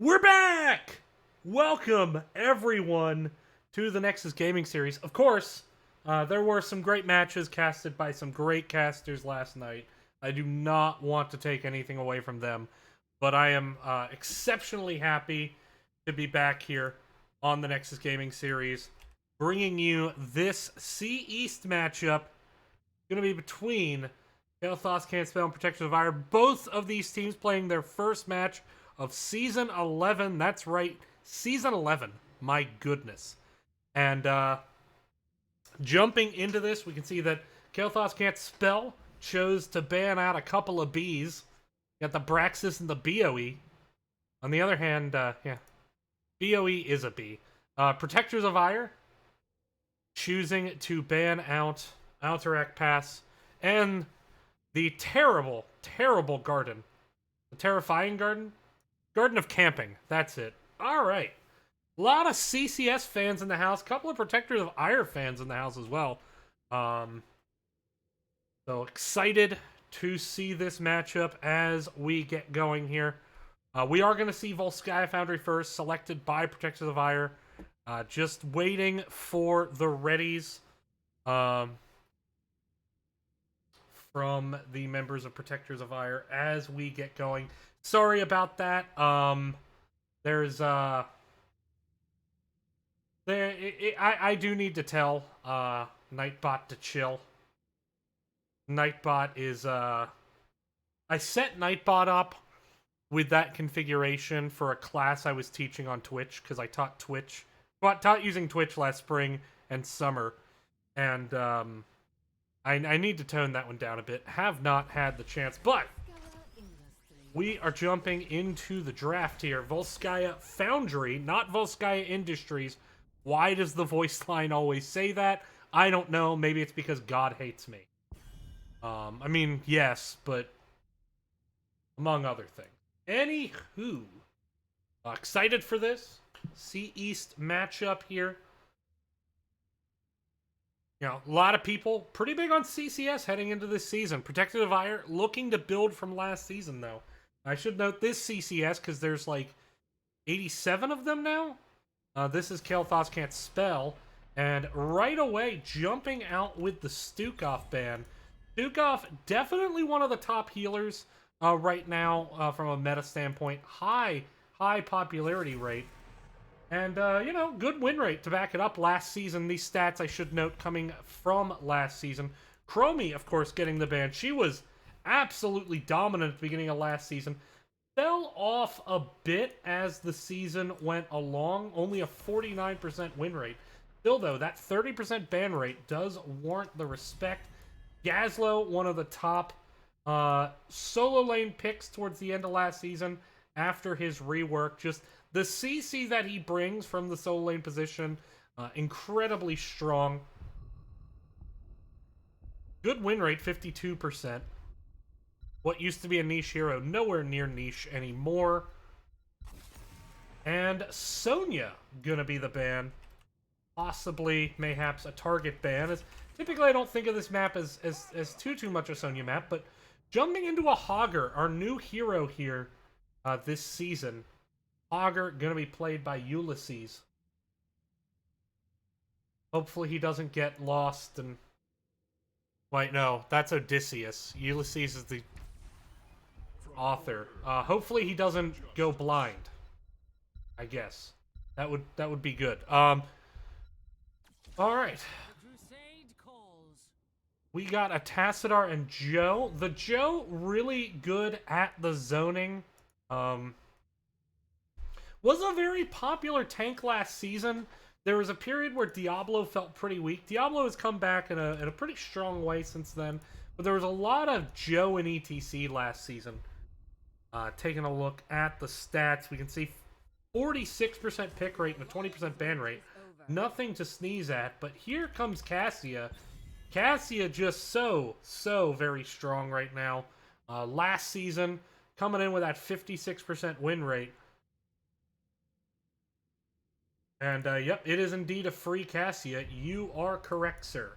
We're back! Welcome, everyone, to the Nexus Gaming Series. Of course, there were some great matches casted by some great casters last night. I do not want to take anything away from them, but I am exceptionally happy to be back here on the Nexus Gaming Series, bringing you this C East matchup. Going to be between Cael'Thas, Can't Spell, and Protectors of Aiur. Both of these teams playing their first match of Season 11. That's right, Season 11. My goodness. And jumping into this, we can see that Cael'Thas Can't Spell chose to ban out a couple of Bs. Got the Braxis and the BOE. On the other hand, BOE is a B. Protectors of Aiur choosing to ban out Alterac Pass and the terrible, terrible garden. The terrifying garden? Garden of Camping. That's it. All right. A lot of CCS fans in the house. A couple of Protectors of Aiur fans in the house as well. So excited to see this matchup as we get going here. We are going to see Volskaya Foundry first, selected by Protectors of Aiur. Just waiting for the readies from the members of Protectors of Aiur as we get going. Sorry about that. There's I do need to tell Nightbot to chill. Nightbot is I set Nightbot up with that configuration for a class I was teaching on Twitch because I taught using Twitch last spring and summer, and I need to tone that one down a bit. Have not had the chance, but we are jumping into the draft here. Volskaya Foundry, not Volskaya Industries. Why does the voice line always say that? I don't know. Maybe it's because God hates me. I mean, yes, but among other things. Anywho, excited for this C East matchup here. You know, a lot of people pretty big on CCS heading into this season. Protectors of Aiur looking to build from last season, though. I should note this CCS because there's like 87 of them now. This is Cael'Thas Can't Spell. And right away, jumping out with the Stukov ban. Stukov, definitely one of the top healers right now from a meta standpoint. High popularity rate. And, you know, good win rate to back it up last season. These stats, I should note, coming from last season. Chromie, of course, getting the ban. She was absolutely dominant at the beginning of last season. Fell off a bit as the season went along. Only a 49% win rate. Still, though, that 30% ban rate does warrant the respect. Gazlo, one of the top solo lane picks towards the end of last season after his rework. Just the CC that he brings from the solo lane position, incredibly strong. Good win rate, 52%. What used to be a niche hero, nowhere near niche anymore. And Sonya gonna be the ban. Possibly, mayhaps, a target ban. Typically, I don't think of this map as too much a Sonya map, but jumping into a Hogger, our new hero here this season. Hogger gonna be played by Ulysses. Hopefully he doesn't get lost and... Wait, no, that's Odysseus. Ulysses is the author. Hopefully he doesn't go blind. I guess. That would be good. Alright. We got a Tassadar and Joe. The Joe really good at the zoning. Was a very popular tank last season. There was a period where Diablo felt pretty weak. Diablo has come back in a pretty strong way since then. But there was a lot of Joe and ETC last season. Taking a look at the stats, we can see 46% pick rate and a 20% ban rate. Nothing to sneeze at. But here comes Cassia. Cassia just so very strong right now. Last season, coming in with that 56% win rate. And, yep, it is indeed a free Cassia. You are correct, sir.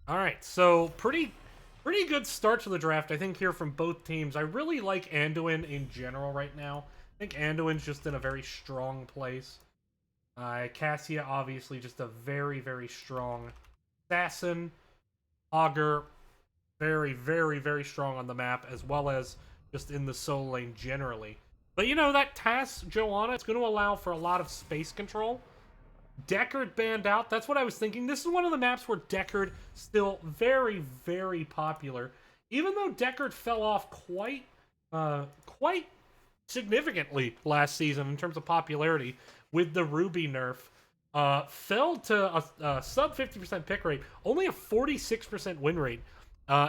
Alright, so pretty Pretty good start to the draft, I think, here from both teams. I really like Anduin in general right now. I think Anduin's just in a very strong place. Cassia, obviously, just a very, very strong assassin. Augur, very, very, very strong on the map, as well as just in the solo lane generally. But, you know, that TAS Joanna is going to allow for a lot of space control. Deckard banned out. That's what I was thinking. This is one of the maps where Deckard still very, very popular. Even though Deckard fell off quite significantly last season in terms of popularity with the Ruby nerf, fell to a sub 50% pick rate, only a 46% win rate.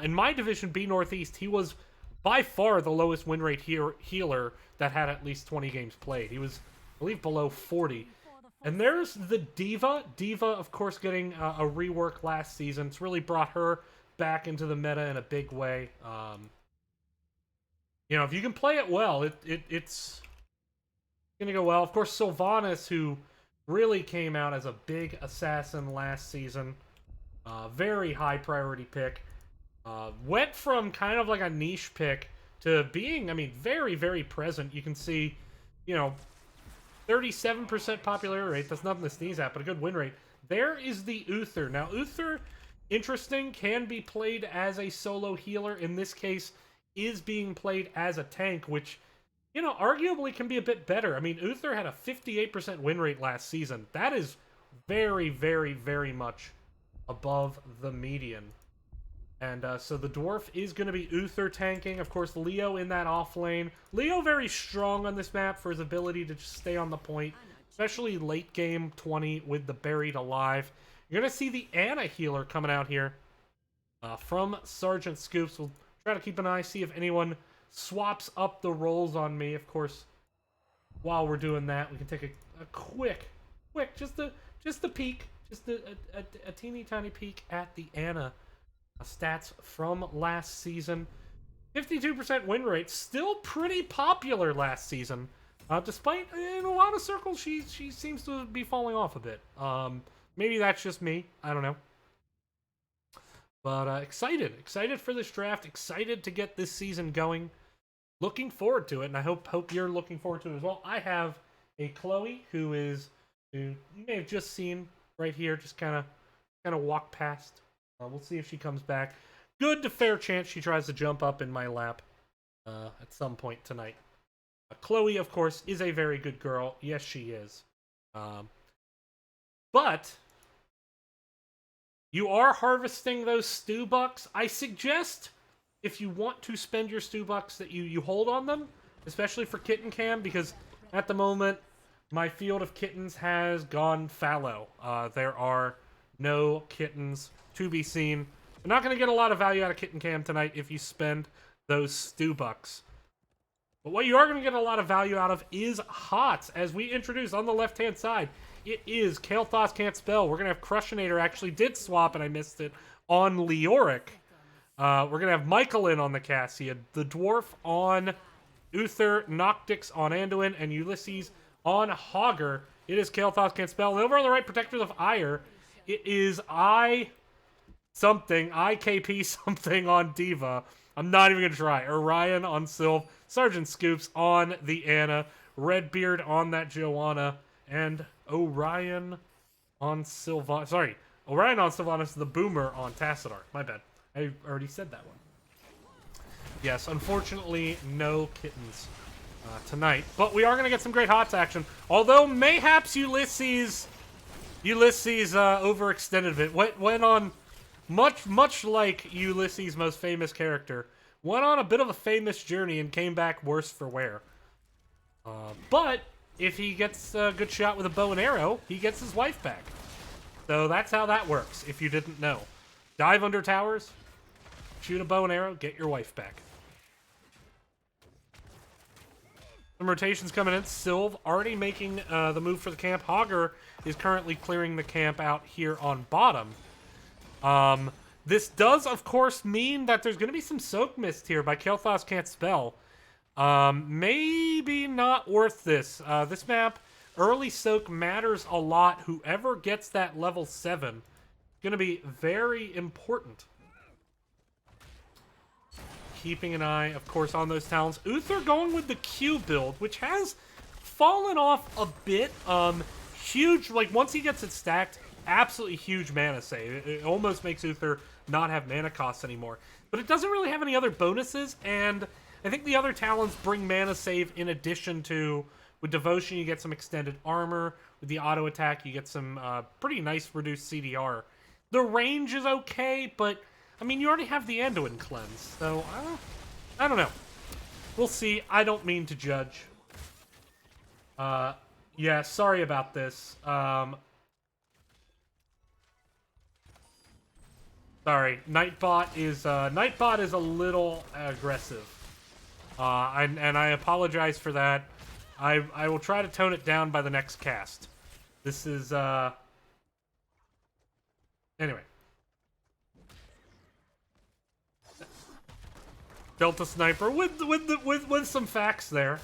In my Division B Northeast, he was by far the lowest win rate healer that had at least 20 games played. He was, I believe, below 40. And there's the Diva. Diva, of course, getting a rework last season. It's really brought her back into the meta in a big way. You know, if you can play it well, it's going to go well. Of course, Sylvanas, who really came out as a big assassin last season. Very high priority pick. Went from kind of like a niche pick to being, I mean, very, very present. You can see, you know, 37% popularity rate. That's nothing to sneeze at, but a good win rate. There is the Uther. Now, Uther, interesting, can be played as a solo healer. In this case, is being played as a tank, which, you know, arguably can be a bit better. I mean, Uther had a 58% win rate last season. That is very, very, very much above the median. And so the Dwarf is going to be Uther tanking. Of course, Leo in that off lane. Leo very strong on this map for his ability to just stay on the point, especially late game 20 with the Buried Alive. You're going to see the Ana healer coming out here from Sergeant Scoops. We'll try to keep an eye, see if anyone swaps up the roles on me. Of course, while we're doing that, we can take a quick, just a peek, just a teeny tiny peek at the Ana stats from last season. 52% win rate, still pretty popular last season. Despite, in a lot of circles, she seems to be falling off a bit. Maybe that's just me. I don't know. But excited for this draft. Excited to get this season going. Looking forward to it, and I hope you're looking forward to it as well. I have a Chloe who you may have just seen right here, just kind of walk past. We'll see if she comes back. Good to fair chance she tries to jump up in my lap at some point tonight. Chloe, of course, is a very good girl. Yes, she is. But you are harvesting those stew bucks. I suggest, if you want to spend your stew bucks, that you hold on them, especially for kitten cam, because at the moment, my field of kittens has gone fallow. There are no kittens to be seen. You're not going to get a lot of value out of kitten cam tonight if you spend those stew bucks. But what you are going to get a lot of value out of is HOTS, as we introduce on the left-hand side. It is Cael'Thas Can't Spell. We're going to have Crushinator actually did swap, and I missed it, on Leoric. We're going to have Michael in on the Cassia, the Dwarf on Uther, Noctix on Anduin, and Ulysses on Hogger. It is Cael'Thas Can't Spell. And over on the right, Protectors of Aiur, it is IKP something on Diva. I'm not even going to try. Orion on Sylv, Sergeant Scoops on the Ana, Redbeard on that Joanna, and Orion on Sylvanas. Sorry, Orion on Sylvanas, the Boomer on Tassadar. My bad. I already said that one. Yes, unfortunately, no kittens tonight. But we are going to get some great HOTS action. Although, mayhaps Ulysses overextended a bit. Went on, much like Ulysses' most famous character, went on a bit of a famous journey and came back worse for wear. But if he gets a good shot with a bow and arrow, he gets his wife back. So that's how that works, if you didn't know. Dive under towers, shoot a bow and arrow, get your wife back. Some rotations coming in. Sylv already making the move for the camp. Hogger is currently clearing the camp out here on bottom. This does, of course, mean that there's going to be some Soak Mist here by Cael'Thas Can't Spell. Maybe not worth this. This map, early Soak matters a lot. Whoever gets that level 7 is going to be very important. keeping an eye, of course, on those talents. Uther going with the Q build, which has fallen off a bit. Huge, like, once he gets it stacked, absolutely huge mana save. It almost makes Uther not have mana costs anymore. But it doesn't really have any other bonuses, and I think the other talents bring mana save in addition to, with Devotion, you get some extended armor. With the auto attack, you get some pretty nice reduced CDR. The range is okay, but, I mean, you already have the Anduin cleanse, so, I don't know. We'll see. I don't mean to judge. Yeah, sorry about this. Sorry, Nightbot is a little aggressive. And I apologize for that. I will try to tone it down by the next cast. This is, anyway. Delta Sniper with some facts there.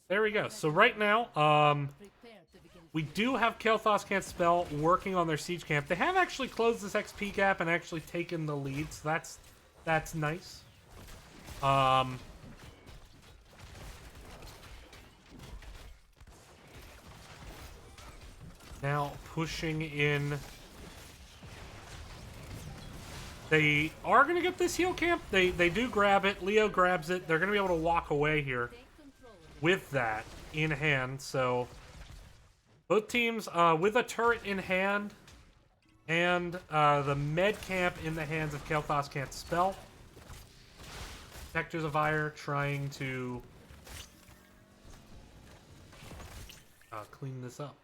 There we go. So right now, we do have Cael'Thas Can't Spell working on their siege camp. They have actually closed this XP gap and actually taken the lead, so that's nice. Now pushing in. They are going to get this heal camp. They do grab it. Leo grabs it. They're going to be able to walk away here with that in hand. So both teams with a turret in hand and the med camp in the hands of Cael'Thas Can't Spell. Protectors of Aiur trying to clean this up.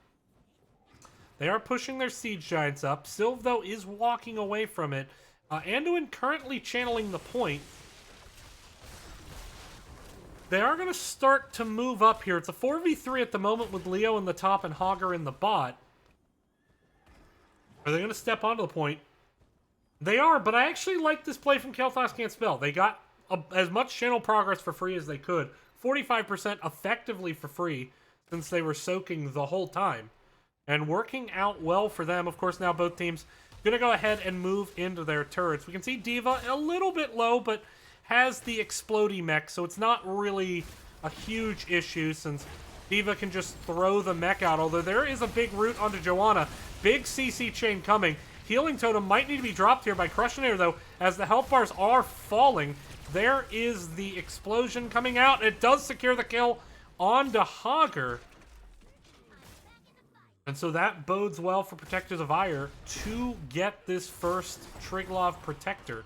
They are pushing their siege giants up. Sylve, though, is walking away from it. Anduin currently channeling the point. They are going to start to move up here. It's a 4v3 at the moment with Leo in the top and Hogger in the bot. Are they going to step onto the point? They are, but I actually like this play from Cael'Thas Can't Spell. They got as much channel progress for free as they could. 45% effectively for free since they were soaking the whole time. And working out well for them. Of course, now both teams going to go ahead and move into their turrets. We can see D.Va a little bit low, but has the explodey mech, so it's not really a huge issue since D.Va can just throw the mech out. Although there is a big root onto Joanna. Big CC chain coming. Healing Totem might need to be dropped here by Crushinator, though, as the health bars are falling. There is the explosion coming out. It does secure the kill onto Hogger. And so that bodes well for Protectors of Aiur to get this first Triglav Protector.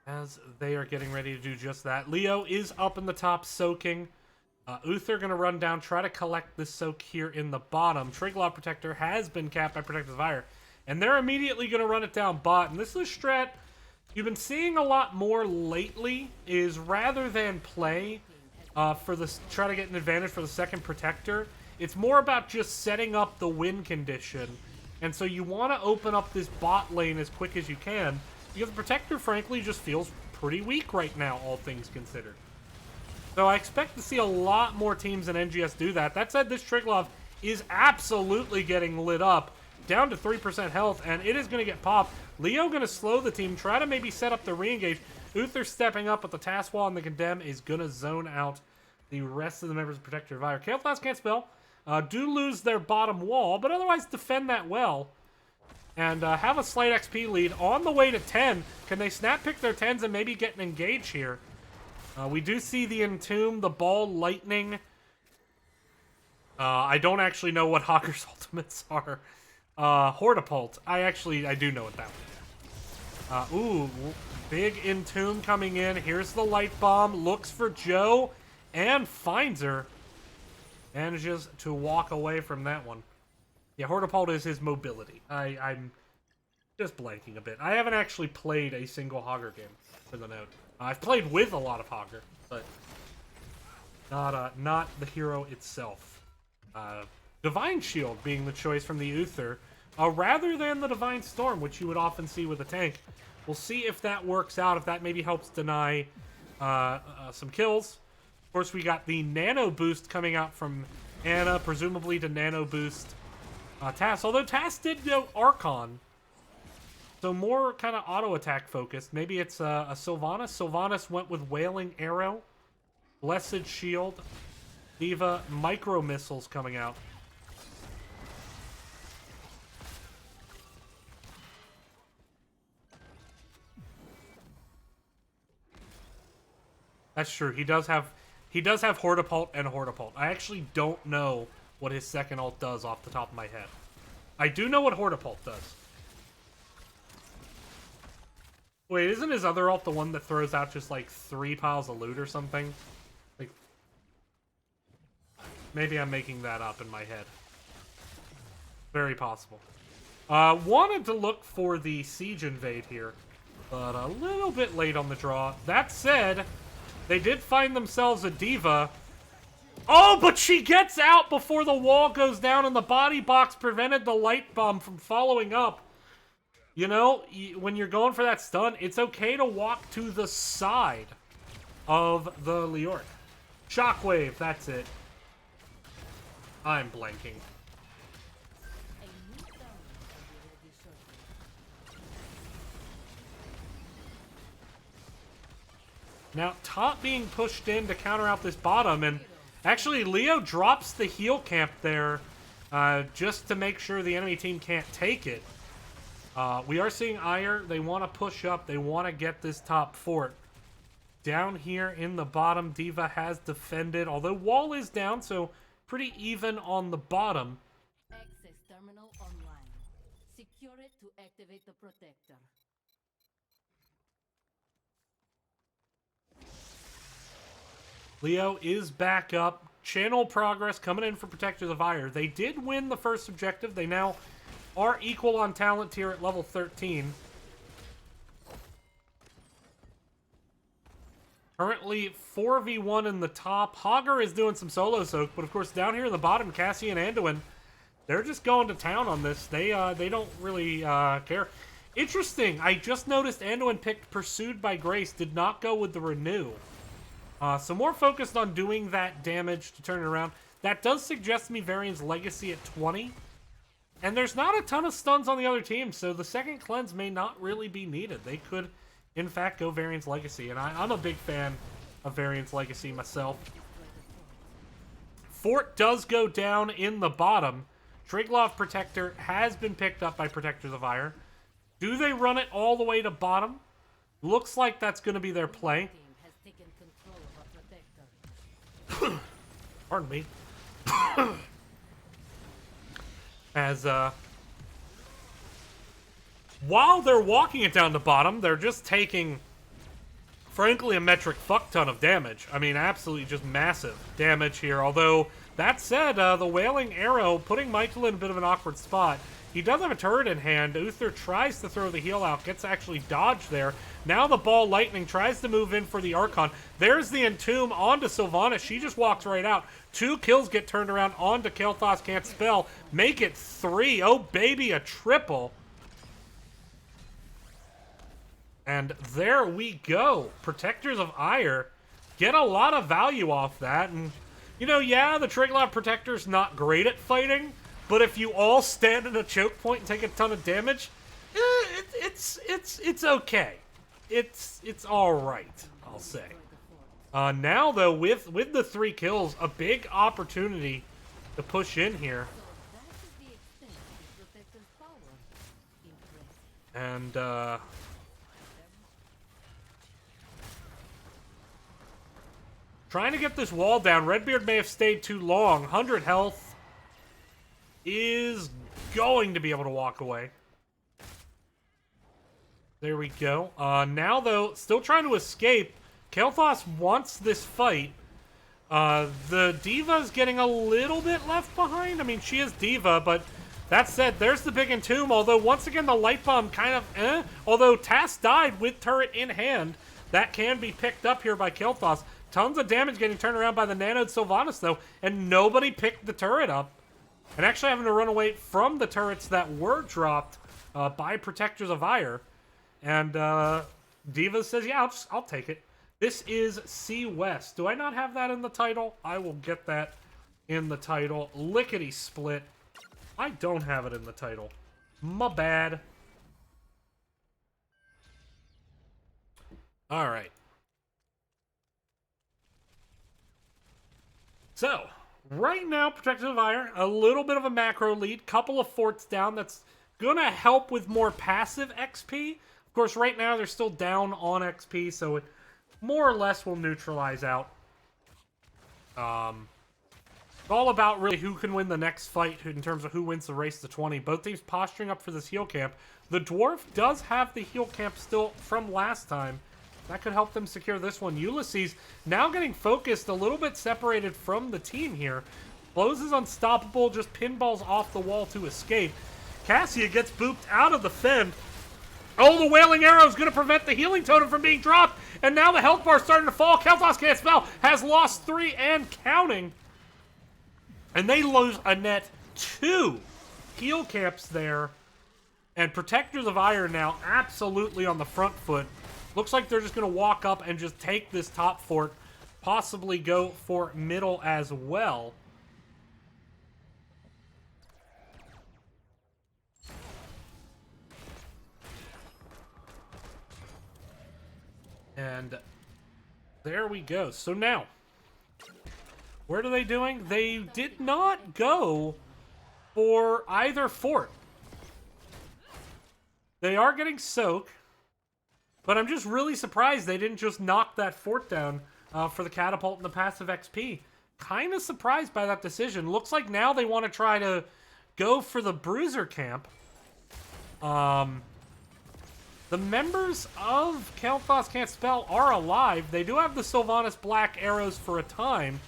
As they are getting ready to do just that. Leo is up in the top soaking. Uther going to run down, try to collect this soak here in the bottom. Triglav Protector has been capped by Protectors of Aiur. And they're immediately going to run it down bot. And this is a strat you've been seeing a lot more lately, is rather than play for this, try to get an advantage for the second Protector, it's more about just setting up the win condition. And so you want to open up this bot lane as quick as you can, because the Protector, frankly, just feels pretty weak right now, all things considered. So I expect to see a lot more teams in NGS do that. That said, this Triglav is absolutely getting lit up, down to 3% health, and it is going to get popped. Leo going to slow the team, try to maybe set up the re-engage. Uther stepping up with the Task Wall and the Condemn is going to zone out the rest of the members of Protector of Aiur. Cael'Thas Can't Spell. Do lose their bottom wall, but otherwise defend that well. And have a slight XP lead on the way to 10. Can they snap pick their 10s and maybe get an engage here? We do see the Entomb, the Ball Lightning. I don't actually know what Hogger's ultimates are. Hortipult. I do know what that one is. Ooh, big Entomb coming in. Here's the Light Bomb. Looks for Joe and finds her. Manages to walk away from that one. Yeah, Hortipult is his mobility. I'm just blanking a bit. I haven't actually played a single Hogger game, for the note. I've played with a lot of Hogger, but not the hero itself. Divine Shield being the choice from the Uther, rather than the Divine Storm, which you would often see with a tank. We'll see if that works out, if that maybe helps deny some kills. Of course, we got the Nano Boost coming out from Anna, presumably to nano boost Tass. Although Tass did go Archon. So more kind of auto attack focused. Maybe it's a Sylvanas. Sylvanas went with Wailing Arrow, Blessed Shield, D.Va, Micro Missiles coming out. That's true. He does have Hortipult and Hortipult. I actually don't know what his second ult does off the top of my head. I do know what Hortipult does. Wait, isn't his other ult the one that throws out just like 3 piles of loot or something? Like, maybe I'm making that up in my head. Very possible. Wanted to look for the Siege Invade here, but a little bit late on the draw. That said, they did find themselves a D.Va. Oh, but she gets out before the wall goes down, and the body box prevented the light bomb from following up. You know, when you're going for that stun, it's okay to walk to the side of the Leoric. Shockwave, that's it. I'm blanking. Now, top being pushed in to counter out this bottom, and actually Leo drops the heal camp there just to make sure the enemy team can't take it. We are seeing Aiur. They want to push up. They want to get this top fort. Down here in the bottom, D.Va has defended, although wall is down, so pretty even on the bottom. Access terminal online. Secure it to activate the protector. Leo is back up. Channel progress coming in for Protectors of Aiur. They did win the first objective. They now are equal on talent tier at level 13. Currently 4v1 in the top. Hogger is doing some solo soak, but of course down here in the bottom, Cassie and Anduin, they're just going to town on this. They don't really care. Interesting, I just noticed Anduin picked Pursued by Grace, did not go with the Renew. So more focused on doing that damage to turn it around. That does suggest me Varian's Legacy at 20. And there's not a ton of stuns on the other team, so the second cleanse may not really be needed. They could, in fact, go Varian's Legacy. And I'm a big fan of Varian's Legacy myself. Fort does go down in the bottom. Triglav Protector has been picked up by Protectors of Aiur. Do they run it all the way to bottom? Looks like that's going to be their play. Pardon me. As, while they're walking it down to bottom, they're just taking, frankly, a metric fuck ton of damage. I mean, absolutely just massive damage here. Although, that said, the Wailing Arrow putting Michael in a bit of an awkward spot. He does have a turret in hand. Uther tries to throw the heal out, gets actually dodged there. Now the Ball Lightning tries to move in for the Archon. There's the Entomb onto Sylvanas. She just walks right out. 2 kills get turned around onto Cael'Thas, can't spell. Make it 3. Oh, baby, a triple. And there we go. Protectors of Aiur get a lot of value off that. And, you know, yeah, the Triglav Protector's not great at fighting, but if you all stand in a choke point and take a ton of damage, it's okay. It's all right, I'll say. Now though, with the 3 kills, a big opportunity to push in here. And trying to get this wall down. Redbeard may have stayed too long. 100 health. Is going to be able to walk away. There we go. Now, though, still trying to escape. Cael'Thas wants this fight. The D.Va's getting a little bit left behind. I mean, she is D.Va, but that said, there's the big Entomb. Although, once again, the Light Bomb kind of Although Tass died with turret in hand, that can be picked up here by Cael'Thas. Tons of damage getting turned around by the nanoed Sylvanas, though, and nobody picked the turret up. And actually having to run away from the turrets that were dropped by Protectors of Aiur. And D.Va says, yeah, I'll take it. This is C West. Do I not have that in the title? I will get that in the title. Lickety split. I don't have it in the title. My bad. Alright. So, right now, Protective Iron, a little bit of a macro lead. Couple of forts down. That's gonna help with more passive XP. Of course, right now, they're still down on XP, so it more or less will neutralize out. It's all about really who can win the next fight in terms of who wins the race to 20. Both teams posturing up for this heal camp. The Dwarf does have the heal camp still from last time. That could help them secure this one. Ulysses now getting focused, a little bit separated from the team here. Blows is unstoppable, just pinballs off the wall to escape. Cassia gets booped out of the fend. Oh, the Wailing Arrow is going to prevent the healing totem from being dropped. And now the health bar is starting to fall. Cael'Thas can't spell. Has lost 3 and counting. And they lose a net 2 heal camps there. And Protectors of Iron now absolutely on the front foot. Looks like they're just going to walk up and just take this top fort. Possibly go for middle as well. And there we go. So now, what are they doing? They did not go for either fort. They are getting soak, but I'm just really surprised they didn't just knock that fort down for the catapult and the passive XP. Kind of surprised by that decision. Looks like now they want to try to go for the bruiser camp. The members of Cael'Thas Can't Spell are alive. They do have the Sylvanas Black Arrows for a time,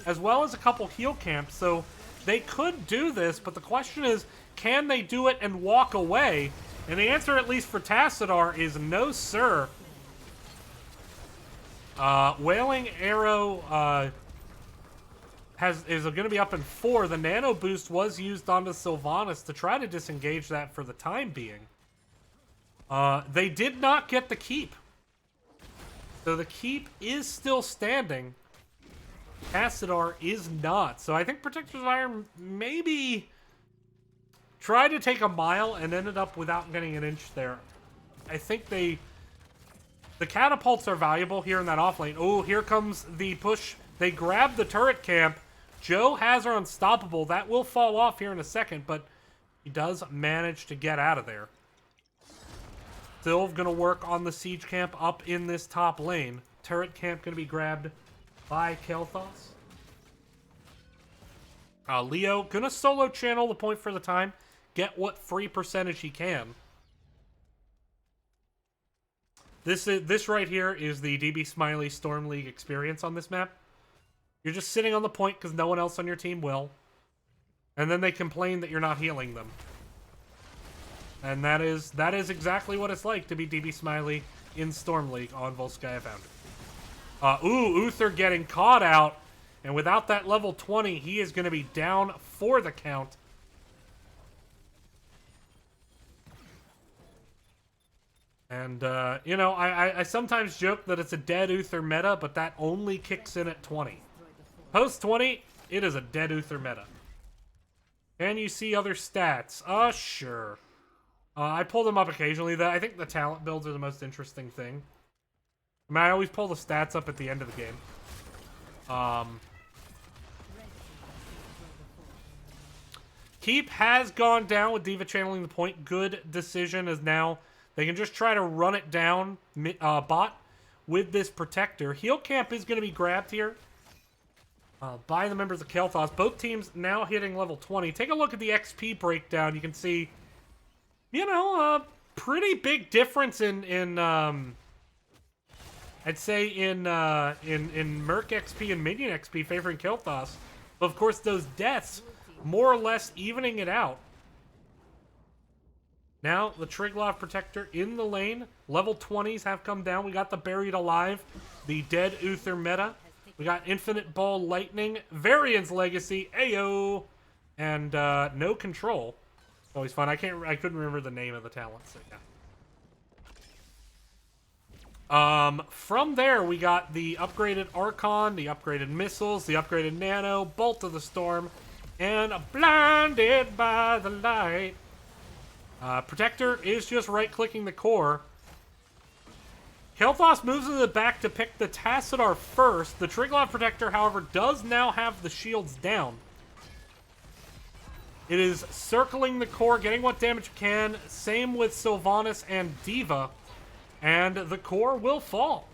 as well as a couple heal camps, so they could do this, but the question is, can they do it and walk away? And the answer, at least for Tassadar, is no, sir. Wailing Arrow is going to be up in 4. The Nano Boost was used onto Sylvanas to try to disengage that for the time being. They did not get the keep. So the keep is still standing. Tassadar is not. So I think Protectors of Iron maybe tried to take a mile and ended up without getting an inch there. I think the catapults are valuable here in that off lane. Oh, here comes the push. They grab the turret camp. Joe has her unstoppable. That will fall off here in a second, but he does manage to get out of there. Still going to work on the siege camp up in this top lane. Turret camp going to be grabbed by Cael'Thas. Leo going to solo channel the point for the time. Get what free percentage he can. This right here is the DB Smiley Storm League experience on this map. You're just sitting on the point because no one else on your team will. And then they complain that you're not healing them. And that is exactly what it's like to be DB Smiley in Storm League on Volskaya Foundry. Uther getting caught out. And without that level 20, he is going to be down for the count. And, you know, I sometimes joke that it's a dead Uther meta, but that only kicks in at 20. Post 20, it is a dead Uther meta. Can you see other stats? Sure. I pull them up occasionally. I think the talent builds are the most interesting thing. I mean, I always pull the stats up at the end of the game. Keep has gone down with D.Va channeling the point. Good decision, as now they can just try to run it down bot with this protector. Heal camp is going to be grabbed here by the members of Cael'Thas. Both teams now hitting level 20. Take a look at the XP breakdown. You can see, you know, a pretty big difference in I'd say in Merc XP and Minion XP favoring Cael'Thas. But of course, those deaths more or less evening it out. Now, the Triglav Protector in the lane. Level 20s have come down. We got the Buried Alive, the Dead Uther meta. We got Infinite Ball Lightning, Varian's Legacy, Ayo, and No Control. Always fun. I couldn't remember the name of the talent, so yeah. From there, we got the upgraded Archon, the upgraded missiles, the upgraded Nano, Bolt of the Storm, and Blinded by the Light. Protector is just right-clicking the core. Cael'Thas moves in the back to pick the Tassadar first. The Triglav Protector, however, does now have the shields down. It is circling the core, getting what damage it can. Same with Sylvanas and Diva. And the core will fall.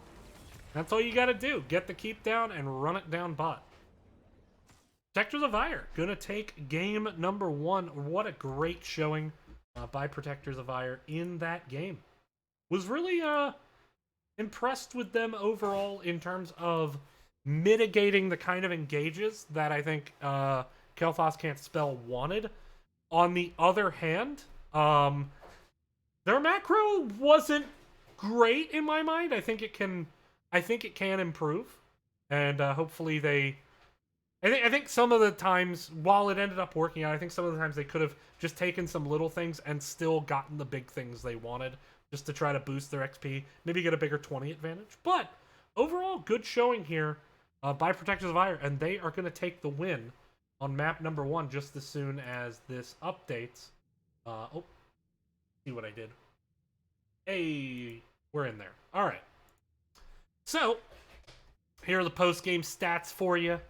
That's all you gotta do. Get the keep down and run it down bot. Protectors of Aiur gonna take game number 1. What a great showing by Protectors of Aiur in that game. Was really impressed with them overall in terms of mitigating the kind of engages that I think Cael'Thas Can't Spell wanted. On the other hand, their macro wasn't great in my mind. I think it can improve, and hopefully they. I think some of the times, while it ended up working out, I think some of the times they could have just taken some little things and still gotten the big things they wanted, just to try to boost their XP, maybe get a bigger 20 advantage. But overall, good showing here by Protectors of Aiur, and they are going to take the win on map number 1 just as soon as this updates. See what I did. Hey, we're in there. All right. So, here are the post-game stats for you.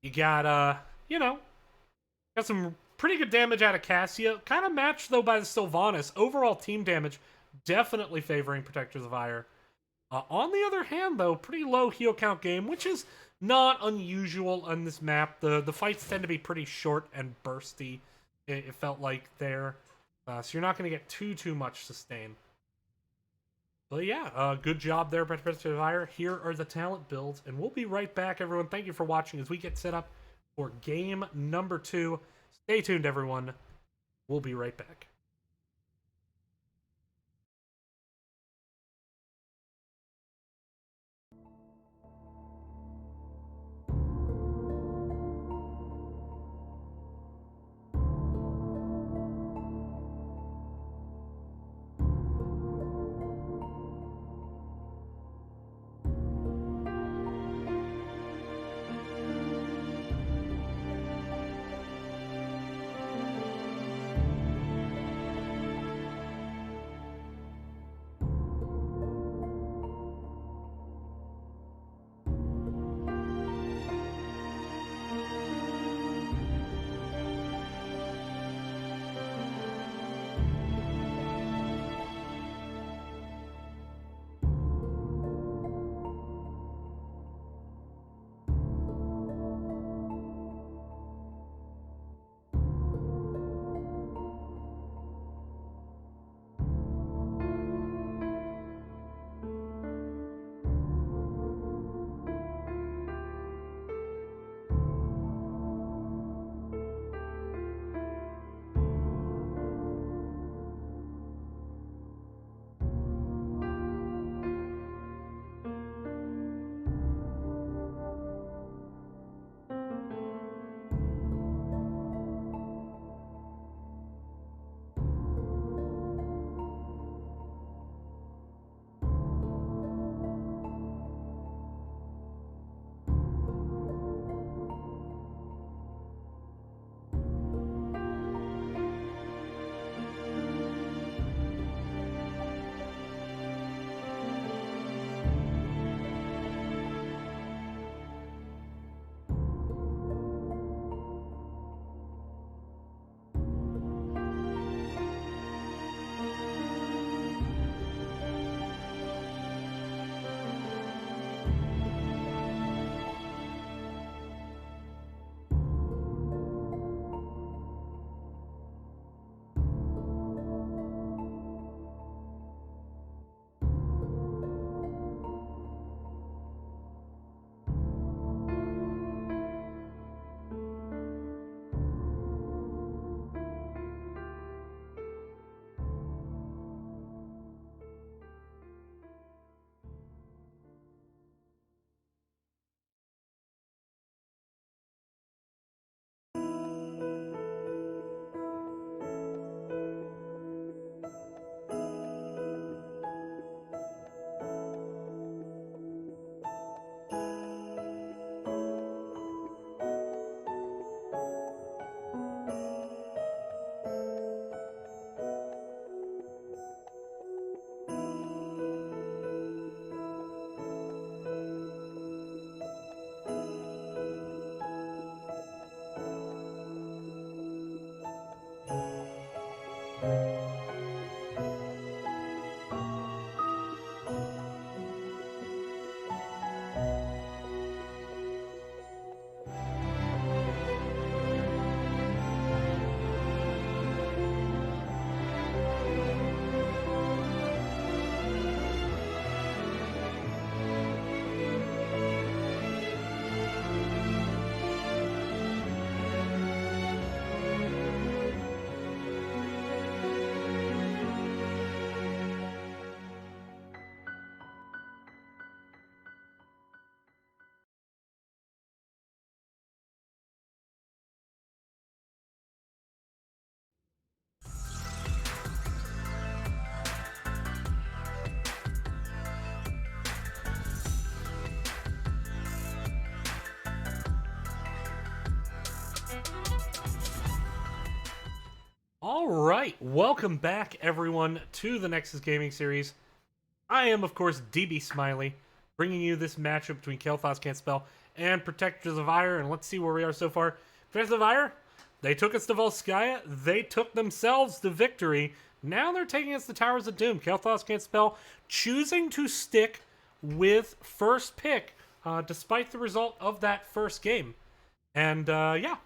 You got, got some pretty good damage out of Cassia. Kind of matched, though, by the Sylvanas. Overall team damage definitely favoring Protectors of Aiur. On the other hand, though, pretty low heal count game, which is not unusual on this map. The fights tend to be pretty short and bursty, it felt like there. So you're not going to get too much sustain. But yeah, good job there, Protectors of Aiur. Here are the talent builds, and we'll be right back, everyone. Thank you for watching as we get set up for game number 2. Stay tuned, everyone. We'll be right back. All right, welcome back, everyone, to the Nexus Gaming Series. I am, of course, DB Smiley, bringing you this matchup between Cael'Thas Can't Spell and Protectors of Aiur, and let's see where we are so far. Protectors of Aiur, they took us to Volskaya, they took themselves the victory, now they're taking us to Towers of Doom. Cael'Thas Can't Spell choosing to stick with first pick, despite the result of that first game. And, yeah,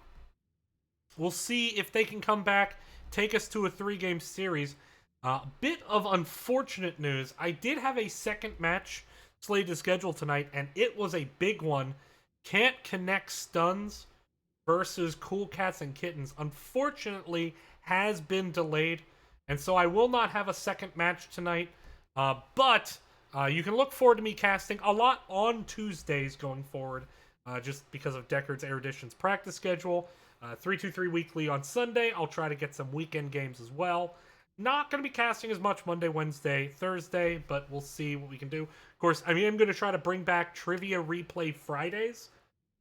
we'll see if they can come back, take us to a 3-game series. Bit of unfortunate news. I did have a second match slated to schedule tonight, and it was a big one. Can't Connect Stuns versus Cool Cats and Kittens. Unfortunately, has been delayed, and so I will not have a second match tonight. But you can look forward to me casting a lot on Tuesdays going forward, just because of Deckard's Erudition's practice schedule. 3-2-3 weekly on Sunday. I'll try to get some weekend games as well. Not going to be casting as much Monday, Wednesday, Thursday, but we'll see what we can do. Of course, I mean, I'm going to try to bring back Trivia Replay Fridays,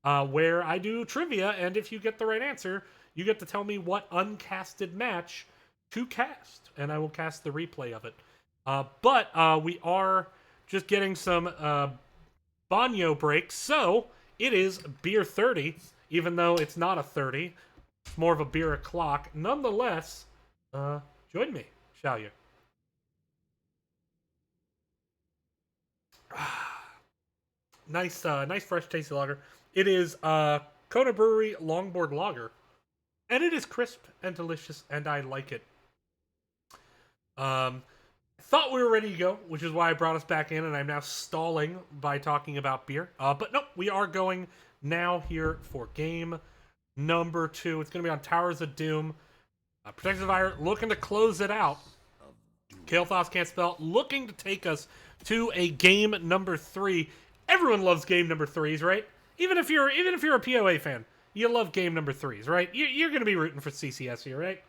where I do trivia, and if you get the right answer, you get to tell me what uncasted match to cast, and I will cast the replay of it. But we are just getting some Banyo breaks, so it is beer 30, even though it's not a 30. It's more of a beer o'clock. Nonetheless, join me, shall you? Nice fresh tasty lager. It is Kona Brewery Longboard Lager, and it is crisp and delicious, and I like it. I thought we were ready to go, which is why I brought us back in, and I'm now stalling by talking about beer. But nope, we are going now here for game number 2. It's going to be on Towers of Doom. Protectors of Aiur looking to close it out. Cael'Thas Can't Spell looking to take us to a game number 3. Everyone loves game number 3s, right? Even if you're a PoA fan, you love game number 3s, right? You're going to be rooting for CCS here, right?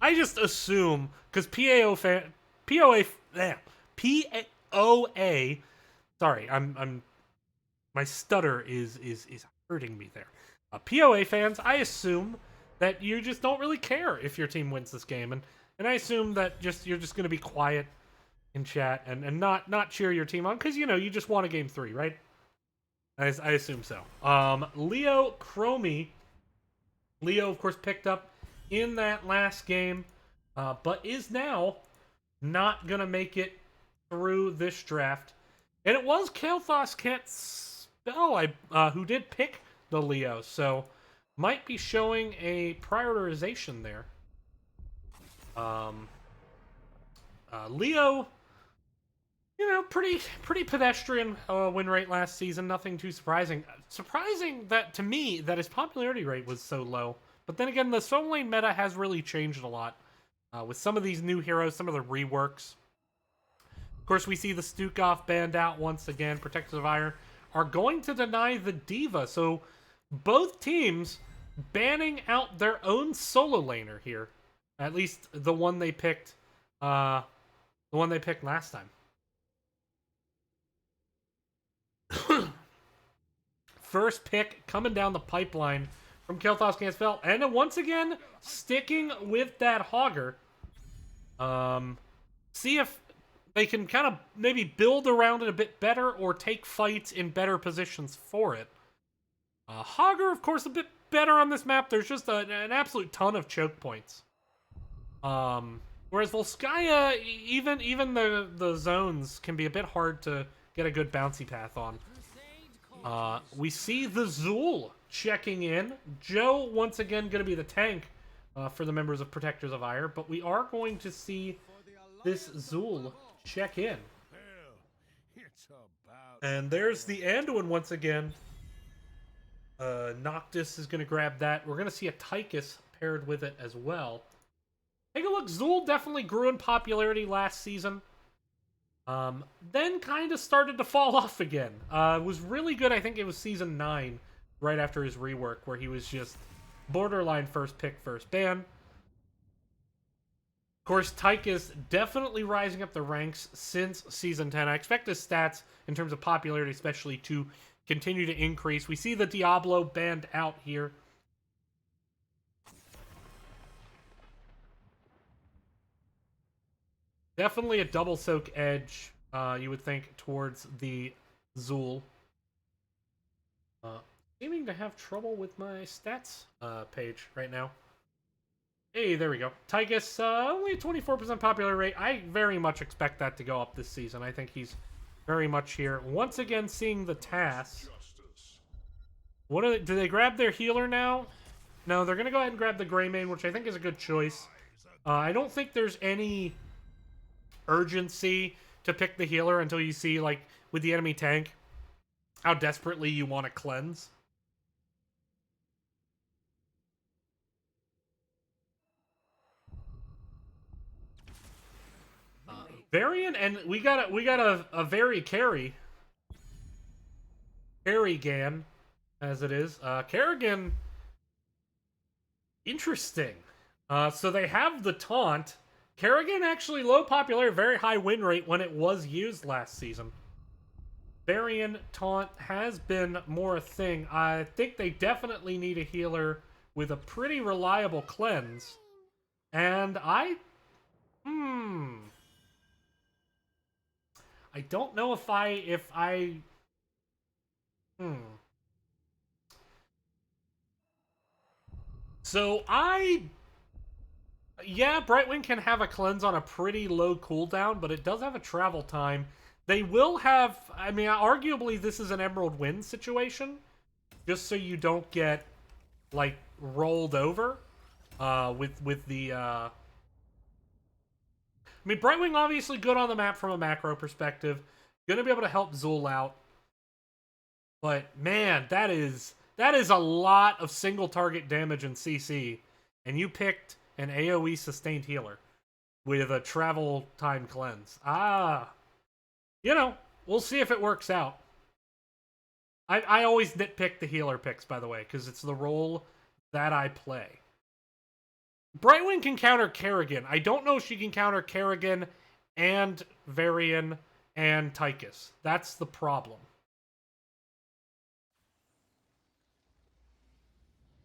I just assume because POA. Sorry, I'm my stutter is hurting me there. POA fans, I assume that you just don't really care if your team wins this game, and I assume that you're just going to be quiet in chat and not cheer your team on because you just want a game 3, right? I assume so. Leo Chromie, Leo of course picked up in that last game, but is now not gonna make it through this draft. And it was Cael'Thas Can't Spell who did pick the Leo, so might be showing a prioritization there. Leo, pretty pedestrian win rate last season. Nothing too surprising. Surprising that to me that his popularity rate was so low. But then again, the solo lane meta has really changed a lot with some of these new heroes, some of the reworks. Of course, we see the Stukov banned out once again. Protectors of Aiur are going to deny the Diva, so both teams banning out their own solo laner here. At least the one they picked. The one they picked last time. First pick coming down the pipeline from Cael'Thas Can't Spell. And then once again, sticking with that Hogger. See if they can kind of maybe build around it a bit better or take fights in better positions for it. Hogger, of course, a bit better on this map. There's just an absolute ton of choke points. Whereas Volskaya, even the zones can be a bit hard to get a good bouncy path on. We see the Zool checking in. Joe, once again, going to be the tank for the members of Protectors of Aiur, but we are going to see this Zool check in. And there's the Anduin once again. Noctis is going to grab that. We're going to see a Tychus paired with it as well. Take a look. Zool definitely grew in popularity last season. Then kind of started to fall off again. Was really good, I think it was Season 9, right after his rework, where he was just borderline first pick, first ban. Of course, Tychus definitely rising up the ranks since Season 10. I expect his stats, in terms of popularity especially, to continue to increase. We see the Diablo banned out here. Definitely a double soak edge, you would think, towards the Zool. Seeming to have trouble with my stats page right now. Hey, there we go. Tychus, only a 24% popular rate. I very much expect that to go up this season. I think he's very much here. Once again, seeing the TAS. What are they, do they grab their healer now? No, they're going to go ahead and grab the Greymane, which I think is a good choice. I don't think there's any urgency to pick the healer until you see, like, with the enemy tank, how desperately you want to cleanse. Varian, and we got a very carry Gan, as it is. Kerrigan, interesting. So they have the taunt. Kerrigan actually low popularity, very high win rate when it was used last season. Varian taunt has been more a thing. I think they definitely need a healer with a pretty reliable cleanse. And I don't know if I So yeah, Brightwing can have a cleanse on a pretty low cooldown, but it does have a travel time. They will have, I mean, arguably this is an Emerald Wind situation, just so you don't get, like, rolled over with the I mean, Brightwing obviously good on the map from a macro perspective. Gonna be able to help Zool out. But man, that is a lot of single target damage in CC. And you picked an AoE sustained healer with a travel time cleanse. You know, we'll see if it works out. I always nitpick the healer picks, by the way, because it's the role that I play. Brightwing can counter Kerrigan. I don't know if she can counter Kerrigan and Varian and Tychus. That's the problem.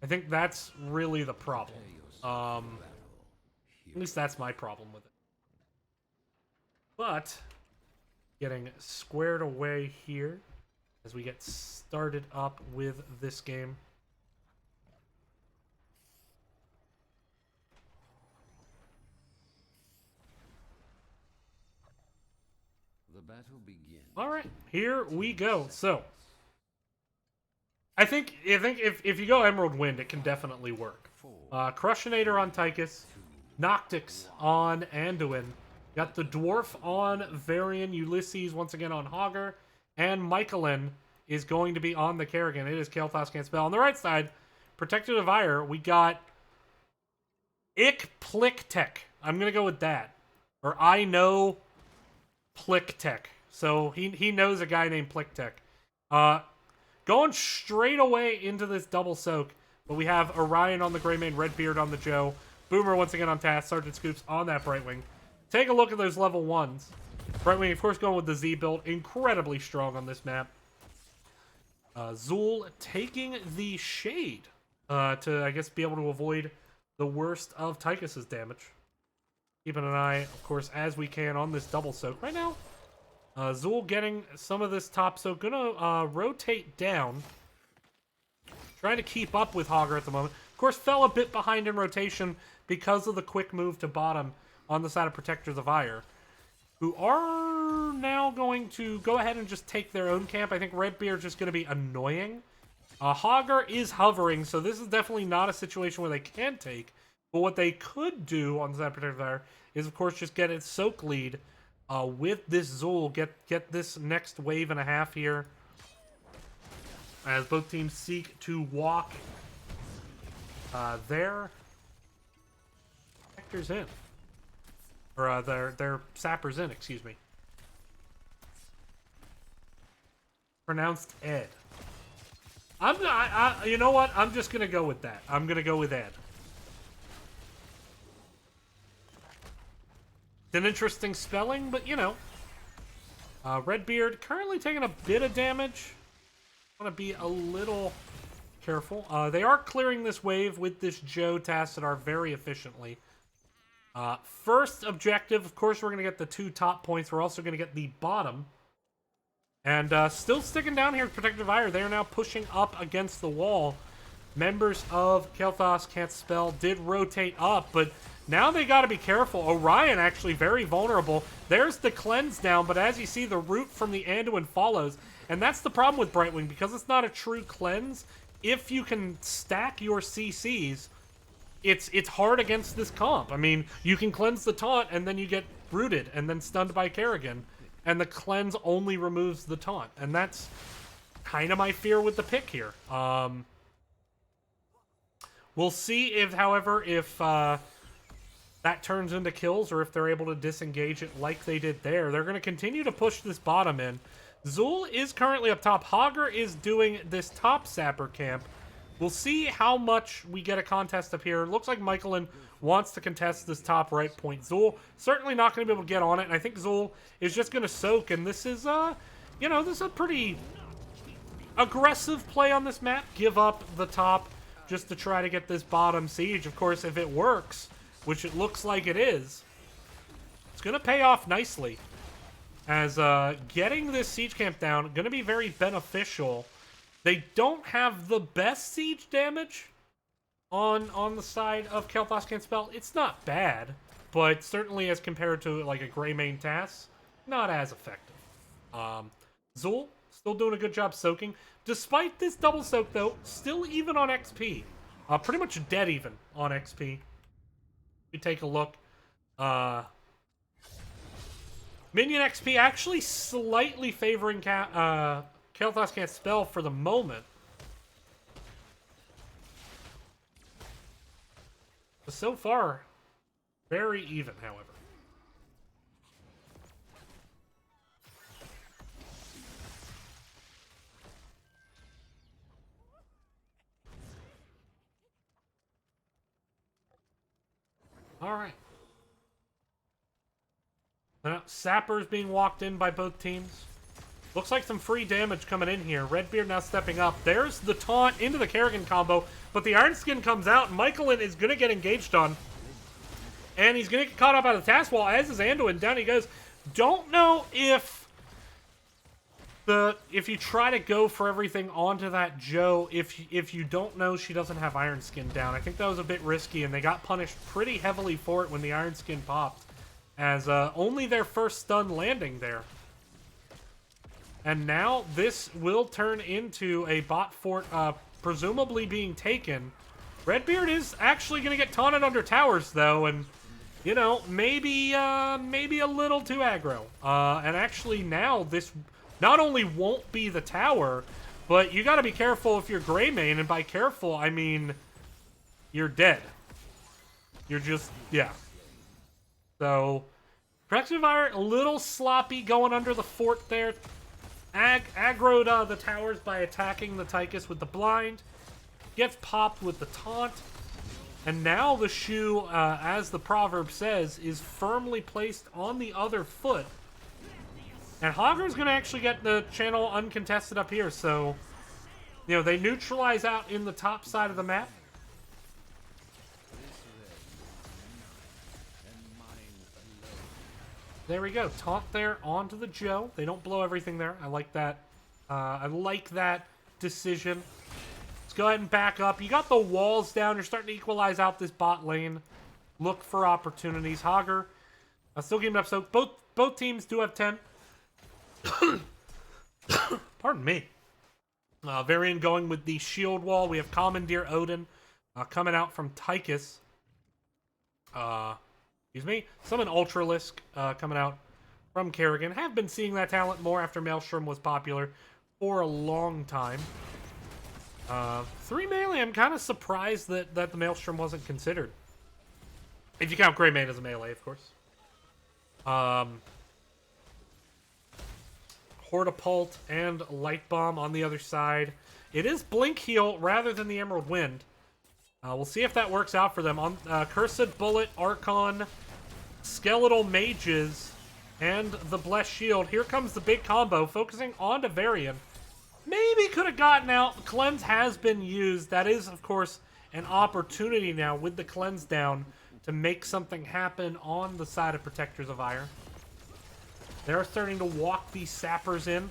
I think that's really the problem. At least that's my problem with it. But getting squared away here as we get started up with this game. The battle begins. All right, here we go. So, I think if you go Emerald Wind, it can definitely work. Crushinator on Tychus, Noctix on Anduin, got the Dwarf on Varian, Ulysses once again on Hogger, and Michelin is going to be on the Kerrigan. It is Cael'Thas can't spell. On the right side, Protector of Aiur, we got Plictech. I'm gonna go with that, or I know Plictech. So he knows a guy named Plictech. Going straight away into this double soak, but we have Orion on the Greymane, Redbeard on the Joe, Boomer once again on TAS, Sergeant Scoops on that Brightwing. Take a look at those level 1s. Brightwing, of course, going with the Z build, incredibly strong on this map. Zool taking the Shade to, I guess, be able to avoid the worst of Tychus's damage. Keeping an eye, of course, as we can on this double soak. Right now, Zool getting some of this top soak. Gonna rotate down. Trying to keep up with Hogger at the moment. Of course, fell a bit behind in rotation because of the quick move to bottom on the side of Protectors of Aiur, who are now going to go ahead and just take their own camp. I think Redbeard's just going to be annoying. Hagar is hovering, so this is definitely not a situation where they can take. But what they could do on the side of Protectors of Aiur is, of course, just get its soak lead with this Zul. Get this next wave and a half here, as both teams seek to walk their Protectors in. Or their sappers in, excuse me. Pronounced Ed. You know what? I'm just gonna go with that. I'm gonna go with Ed. It's an interesting spelling, but you know. Redbeard currently taking a bit of damage. Want to be a little careful. They are clearing this wave with this Joe Tassadar very efficiently. First objective, of course, we're going to get the 2 top points. We're also going to get the bottom. And still sticking down here with Protective Aiur. They are now pushing up against the wall. Members of Cael'Thas Can't Spell did rotate up, but now they got to be careful. Orion actually very vulnerable. There's the cleanse down, but as you see, the root from the Anduin follows. And that's the problem with Brightwing, because it's not a true cleanse. If you can stack your CCs, it's hard against this comp. I mean, you can cleanse the taunt, and then you get rooted, and then stunned by Kerrigan. And the cleanse only removes the taunt. And that's kind of my fear with the pick here. We'll see if, however, if that turns into kills, or if they're able to disengage it like they did there. They're going to continue to push this bottom in. Zul is currently up top. Hagar is doing this top sapper camp. We'll see how much we get a contest up here. Looks like Michaelin wants to contest this top right point. Zul certainly not going to be able to get on it, and I think Zul is just going to soak, and this is, you know, this is a pretty aggressive play on this map. Give up the top just to try to get this bottom siege. Of course, if it works, which it looks like it is, it's going to pay off nicely, as getting this siege camp down going to be very beneficial. They don't have the best siege damage on the side of Cael'Thas Can't Spell. It's not bad, but certainly as compared to like a Greymane Tass, not as effective. Zul still doing a good job soaking. Despite this double soak though, still even on XP. Pretty much dead even on XP. We take a look. Minion XP actually slightly favoring Cael'Thas Can't Spell for the moment. But so far, very even, however. All right. Now, Sappers being walked in by both teams. Looks like some free damage coming in here. Redbeard now stepping up. There's the taunt into the Kerrigan combo, but the Iron Skin comes out, and Michaelin is going to get engaged on. And he's going to get caught up by the task wall, as is Anduin. Down he goes. Don't know if you try to go for everything onto that Joe, if you don't know she doesn't have Iron Skin down. I think that was a bit risky, and they got punished pretty heavily for it when the Iron Skin popped, as only their first stun landing there. And now this will turn into a bot fort, presumably being taken. Redbeard is actually going to get taunted under towers, though, and, you know, maybe a little too aggro. And actually now this not only won't be the tower, but you got to be careful if you're Greymane, and by careful, I mean you're dead. You're just, yeah. So, Protective Aiur, a little sloppy going under the fort there. Aggroed the towers by attacking the Tychus with the blind. Gets popped with the taunt. And now the shoe, as the proverb says, is firmly placed on the other foot. And Hagar's going to actually get the channel uncontested up here. So, you know, they neutralize out in the top side of the map. There we go. Taunt there onto the Joe. They don't blow everything there. I like that. I like that decision. Let's go ahead and back up. You got the walls down. You're starting to equalize out this bot lane. Look for opportunities. Hagar Still keeping up. So both teams do have 10. Pardon me. Varian going with the shield wall. We have Commandeer Odin coming out from Tychus. Excuse me. Summon Ultralisk coming out from Kerrigan. Have been seeing that talent more after Maelstrom was popular for a long time. 3 melee, I'm kind of surprised that the Maelstrom wasn't considered. If you count Greymane as a melee, of course. Hortapult and Light Bomb on the other side. It is Blink Heal rather than the Emerald Wind. We'll see if that works out for them. On Cursed Bullet, Archon, Skeletal Mages, and the Blessed Shield. Here comes the big combo, focusing on Varian. Maybe could have gotten out. Cleanse has been used. That is, of course, an opportunity now with the Cleanse down to make something happen on the side of Protectors of Aiur. They're starting to walk these sappers in.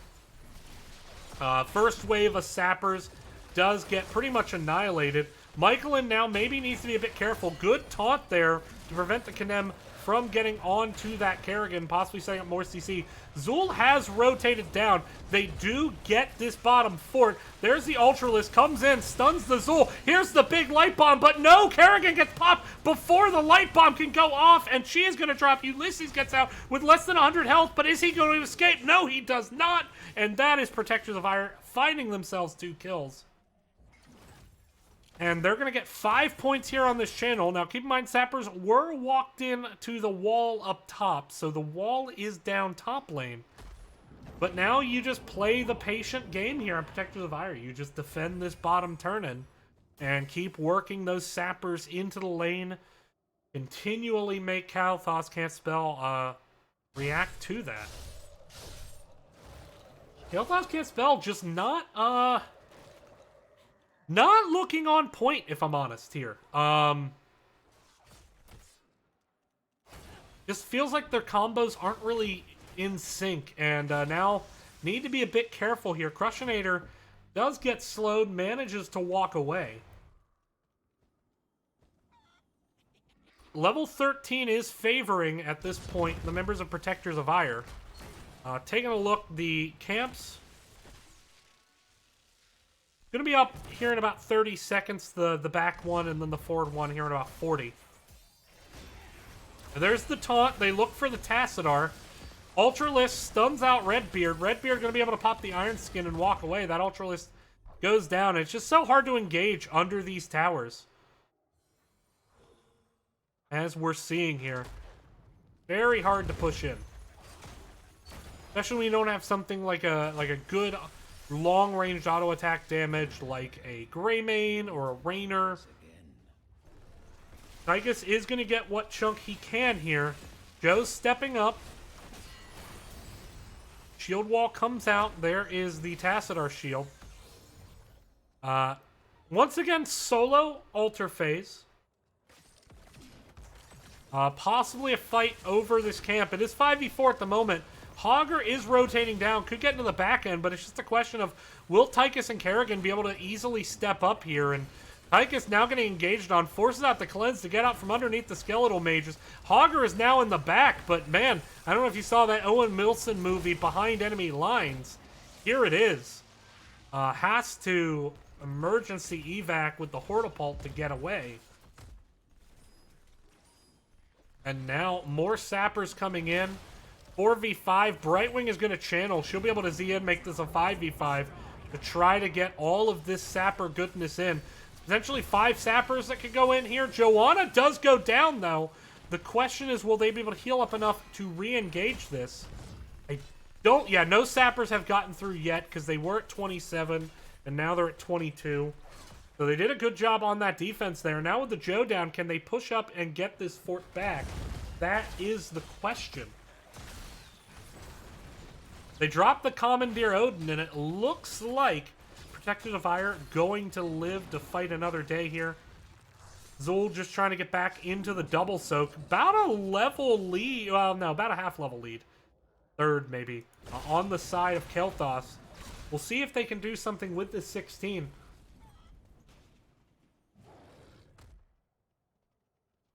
First wave of sappers does get pretty much annihilated. Michaelin now maybe needs to be a bit careful. Good taunt there to prevent the Kanem from getting onto that Kerrigan, possibly setting up more CC. Zul has rotated down. They do get this bottom fort. There's the Ultralisk, comes in, stuns the Zul. Here's the big Light Bomb, but no, Kerrigan gets popped before the Light Bomb can go off, and she is going to drop. Ulysses gets out with less than 100 health, but is he going to escape? No, he does not, and that is Protectors of Aiur finding themselves 2 kills. And they're going to get 5 points here on this channel. Now, keep in mind, Sappers were walked in to the wall up top. So the wall is down top lane. But now you just play the patient game here on Protectors of Aiur. You just defend this bottom turn-in and keep working those Sappers into the lane. Continually make Cael'Thas can't spell react to that. Cael'Thas can't spell, just not looking on point, if I'm honest here. Just feels like their combos aren't really in sync, and now need to be a bit careful here. Crushinator does get slowed, manages to walk away. Level 13 is favoring, at this point, the members of Protectors of Aiur. Taking a look, the camps going to be up here in about 30 seconds, the back one, and then the forward one here in about 40. There's the taunt. They look for the Tassadar. Ultralisk stuns out Redbeard. Redbeard going to be able to pop the Iron Skin and walk away. That Ultralisk goes down. It's just so hard to engage under these towers. As we're seeing here. Very hard to push in. Especially when you don't have something like a good long-range auto-attack damage like a Greymane or a Raynor. Tychus is going to get what chunk he can here. Joe's stepping up. Shield wall comes out. There is the Tassadar shield. Once again, solo altar phase. Possibly a fight over this camp. It is 5v4 at the moment. Hogger is rotating down, could get into the back end, but it's just a question of will Tychus and Kerrigan be able to easily step up here? And Tychus now getting engaged on, forces out the Cleanse to get out from underneath the Skeletal Mages. Hogger is now in the back, but man, I don't know if you saw that Owen Wilson movie, Behind Enemy Lines. Here it is. Has to emergency evac with the Hortapult to get away. And now more Sappers coming in. 4v5. Brightwing is going to channel. She'll be able to Z in, make this a 5v5 to try to get all of this Sapper goodness in. Potentially 5 Sappers that could go in here. Joanna does go down, though. The question is, will they be able to heal up enough to re-engage this? Yeah, no Sappers have gotten through yet because they were at 27, and now they're at 22. So they did a good job on that defense there. Now with the Joe down, can they push up and get this fort back? That is the question. They dropped the Commandeer Odin, and it looks like Protectors of Aiur going to live to fight another day here. Zul just trying to get back into the double soak. About a level lead. Well, no, about a half level lead. Third, maybe. On the side of Cael'Thas. We'll see if they can do something with this 16.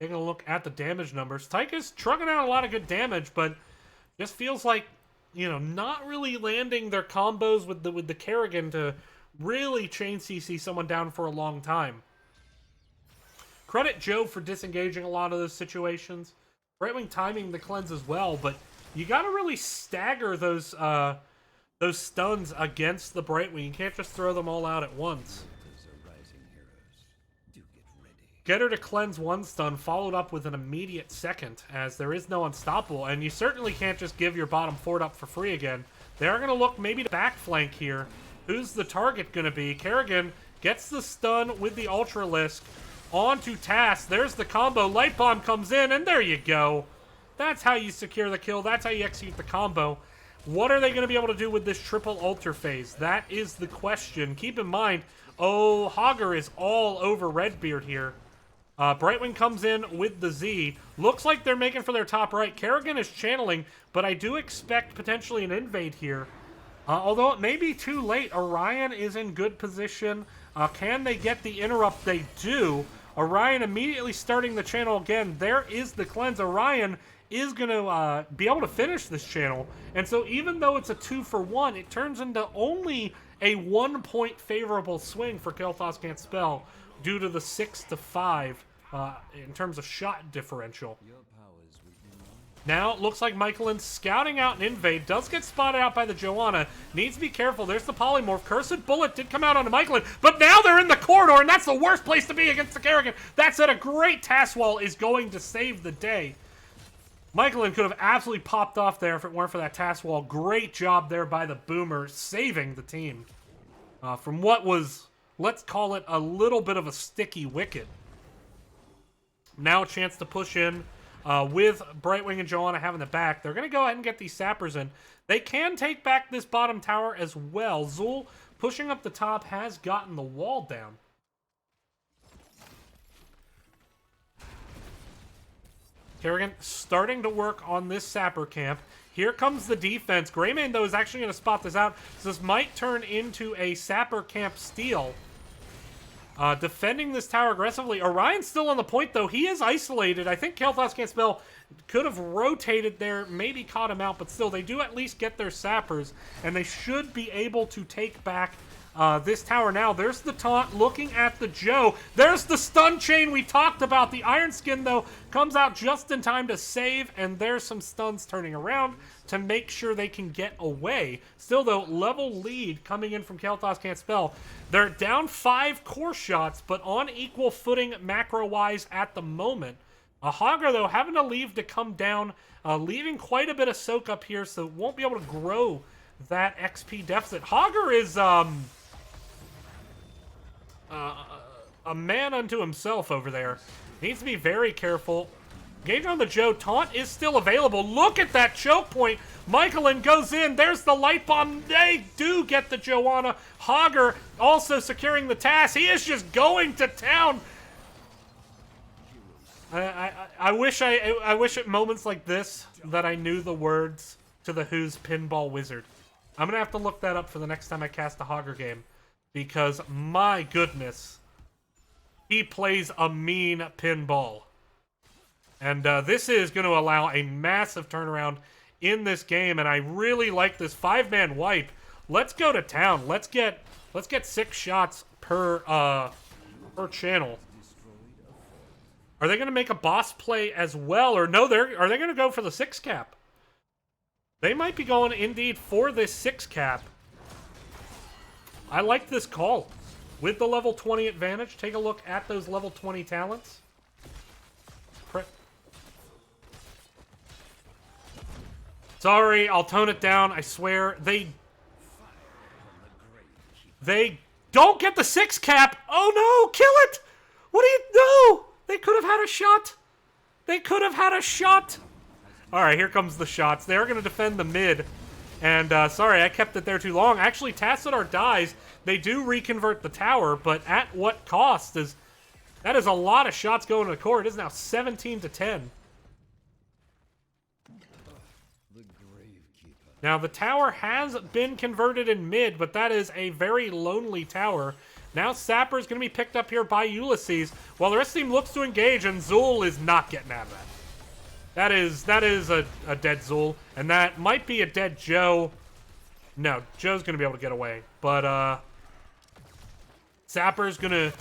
Taking a look at the damage numbers. Tyka's trucking out a lot of good damage, but just feels like, you know, not really landing their combos with the Kerrigan to really chain CC someone down for a long time. Credit Joe for disengaging a lot of those situations. Brightwing timing the cleanse as well, but you got to really stagger those stuns against the Brightwing. You can't just throw them all out at once. Get her to cleanse one stun, followed up with an immediate second, as there is no unstoppable, and you certainly can't just give your bottom fort up for free again. They are going to look maybe to back flank here. Who's the target going to be? Kerrigan gets the stun with the Ultralisk onto Tass. There's the combo. Light Bomb comes in, and there you go. That's how you secure the kill. That's how you execute the combo. What are they going to be able to do with this triple Ultra phase? That is the question. Keep in mind, oh, Hogger is all over Redbeard here. Brightwing comes in with the Z. Looks like they're making for their top right. Kerrigan is channeling, but I do expect potentially an invade here. Although it may be too late. Orion is in good position. Can they get the interrupt? They do. Orion immediately starting the channel again. There is the cleanse. Orion is going to be able to finish this channel. And so even though it's a 2-for-1, it turns into only a 1-point favorable swing for Cael'Thas Can't Spell, due to the 6-5 in terms of shot differential. Now it looks like Michaelin's scouting out an invade. Does get spotted out by the Joanna. Needs to be careful. There's the polymorph. Cursed Bullet did come out onto Michaelin, but now they're in the corridor, and that's the worst place to be against the Kerrigan. That said, a great task wall is going to save the day. Michaelin could have absolutely popped off there if it weren't for that task wall. Great job there by the Boomer, saving the team from what was, let's call it, a little bit of a sticky wicket. Now a chance to push in with Brightwing and Joanna having the back. They're going to go ahead and get these sappers in. They can take back this bottom tower as well. Zul, pushing up the top, has gotten the wall down. Kerrigan starting to work on this sapper camp. Here comes the defense. Greymane, though, is actually going to spot this out. So this might turn into a sapper camp steal. Defending this tower aggressively. Orion's still on the point, though. He is isolated. I think Cael'Thas Can't Spell could have rotated there, maybe caught him out, but still, they do at least get their sappers, and they should be able to take back this tower. Now, there's the taunt looking at the Joe. There's the stun chain we talked about. The Iron Skin, though, comes out just in time to save, and there's some stuns turning around to make sure they can get away. Still, though, level lead coming in from Cael'Thas Can't Spell. They're down 5 core shots, but on equal footing macro-wise at the moment. Hogger, though, having to leave to come down, leaving quite a bit of soak up here, so won't be able to grow that XP deficit. Hogger is a man unto himself over there. Needs to be very careful. Engage on the Joe. Taunt is still available. Look at that choke point. Michaelin goes in. There's the light bomb. They do get the Joanna. Hogger also securing the task. He is just going to town. I wish at moments like this that I knew the words to the Who's Pinball Wizard. I'm gonna have to look that up for the next time I cast a Hogger game, because my goodness, he plays a mean pinball. And this is going to allow a massive turnaround in this game, and I really like this 5-man wipe. Let's go to town. Let's get 6 shots per channel. Are they going to make a boss play as well, or no? Are they going to go for the 6 cap? They might be going indeed for this 6 cap. I like this call with the level 20 advantage. Take a look at those level 20 talents. Sorry, I'll tone it down. I swear. They don't get the 6 cap. Oh no, kill it. What do you know? They could have had a shot. They could have had a shot. All right, here comes the shots. They're going to defend the mid. And sorry, I kept it there too long. Actually, Tassadar dies. They do reconvert the tower, but at what cost? That is a lot of shots going to the core. It is now 17-10. Now, the tower has been converted in mid, but that is a very lonely tower. Now Sapper's going to be picked up here by Ulysses, while the rest of the team looks to engage, and Zul is not getting out of that. That is a dead Zul, and that might be a dead Joe. No, Joe's going to be able to get away, but Sapper's gonna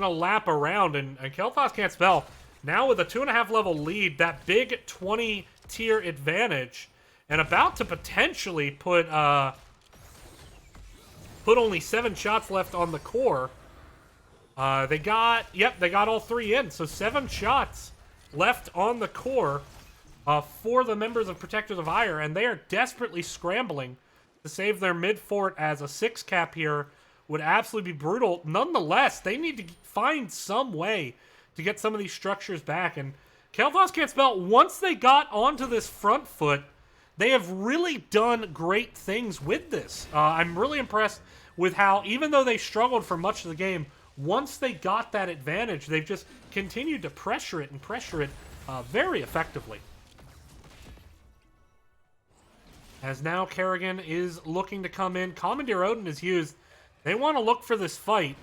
lap around, and Cael'Thas can't spell. Now with a 2.5 level lead, that big 20 tier advantage, and about to potentially put only 7 shots left on the core. They got all 3 in, so 7 shots left on the core for the members of Protectors of Aiur, and they are desperately scrambling to save their mid fort, as a 6 cap here would absolutely be brutal. Nonetheless, they need to find some way to get some of these structures back, and Cael'Thas can't spell. Once they got onto this front foot, they have really done great things with this. I'm really impressed with how, even though they struggled for much of the game, once they got that advantage, they've just continued to pressure it very effectively. As now Kerrigan is looking to come in. Commandeer Odin is used. They want to look for this fight.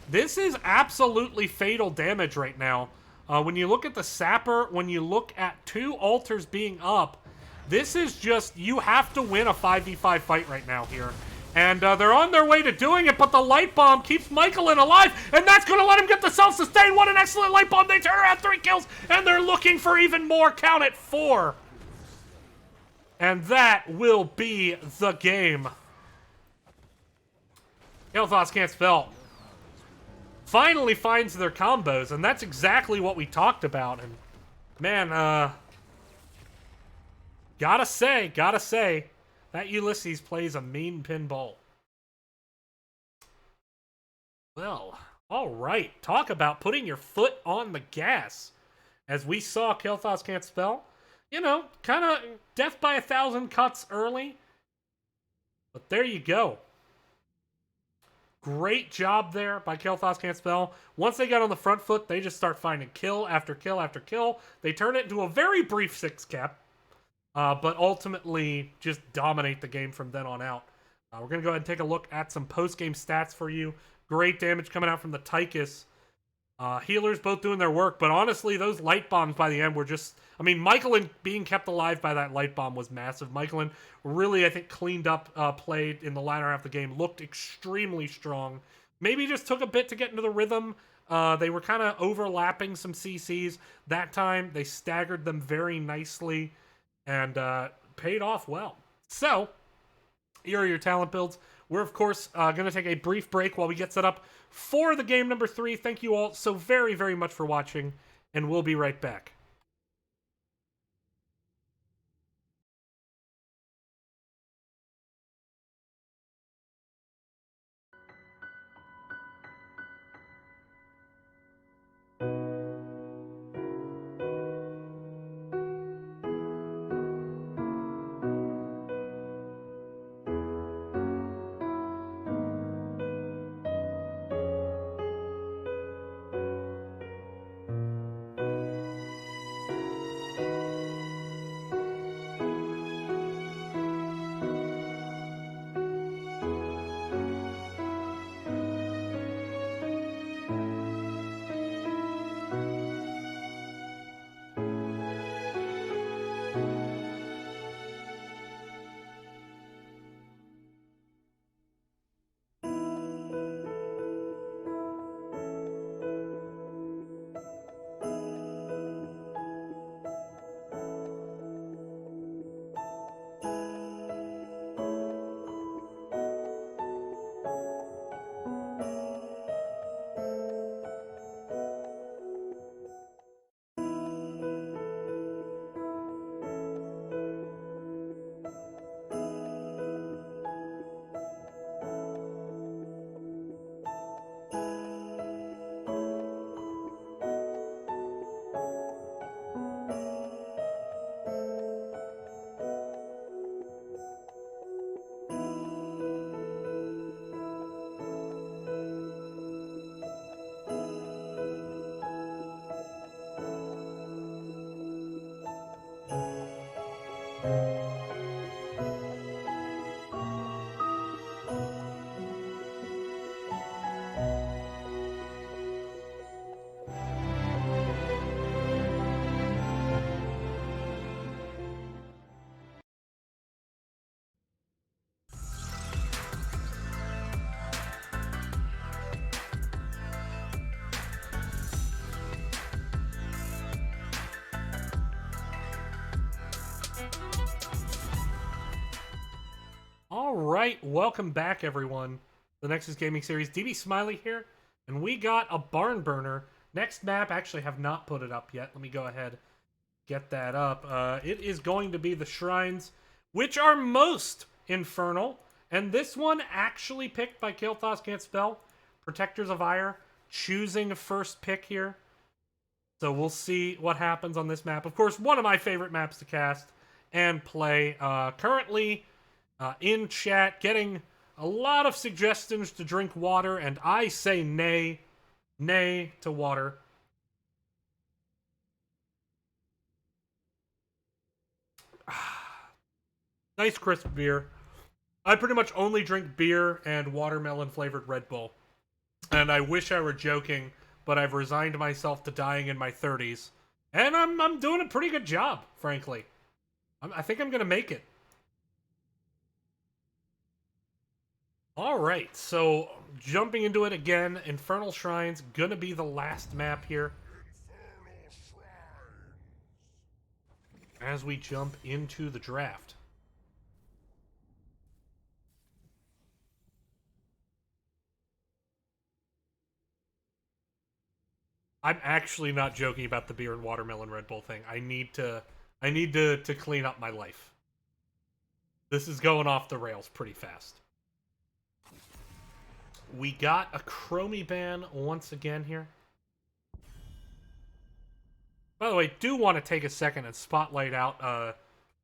This is absolutely fatal damage right now. When you look at the Sapper, when you look at 2 altars being up, this is just, you have to win a 5v5 fight right now here. And they're on their way to doing it, but the light bomb keeps Michaelin alive, and that's going to let him get the self-sustain. What an excellent light bomb. They turn around 3 kills, and they're looking for even more. Count it, 4. And that will be the game. Cael'Thas can't spell. Finally finds their combos, and that's exactly what we talked about. And man, gotta say, that Ulysses plays a mean pinball. Well, all right. Talk about putting your foot on the gas. As we saw, Cael'Thas can't spell. You know, kind of death by 1,000 cuts early. But there you go. Great job there by Cael'Thas can't spell. Once they got on the front foot, they just start finding kill after kill after kill. They turn it into a very brief 6 cap. But ultimately just dominate the game from then on out. We're going to go ahead and take a look at some post-game stats for you. Great damage coming out from the Tychus. Healers both doing their work, but honestly, those light bombs by the end were just... I mean, Michaelin being kept alive by that light bomb was massive. Michaelin really, I think, cleaned up play in the latter half of the game. Looked extremely strong. Maybe just took a bit to get into the rhythm. They were kind of overlapping some CCs. That time, they staggered them very nicely and paid off well. So, here are your talent builds. We're, of course, going to take a brief break while we get set up for the game number 3. Thank you all so very, very much for watching, and we'll be right back. All right, welcome back, everyone. The Nexus Gaming Series, DB Smiley here, and we got a barn burner. Next map, actually have not put it up yet. Let me go ahead, get that up. It is going to be the shrines, which are most infernal, and this one actually picked by Cael'Thas Can't Spell, Protectors of Aiur, choosing first pick here. So we'll see what happens on this map. Of course, one of my favorite maps to cast and play. Currently in chat, getting a lot of suggestions to drink water, and I say nay. Nay to water. Nice crisp beer. I pretty much only drink beer and watermelon flavored Red Bull. And I wish I were joking, but I've resigned myself to dying in my 30s. And I'm doing a pretty good job, frankly. I think I'm going to make it. All right, so jumping into it again, Infernal Shrines, gonna be the last map here. As we jump into the draft. I'm actually not joking about the beer and watermelon Red Bull thing. I need to clean up my life. This is going off the rails pretty fast. We got a Chromie ban once again here. By the way, do want to take a second and spotlight out,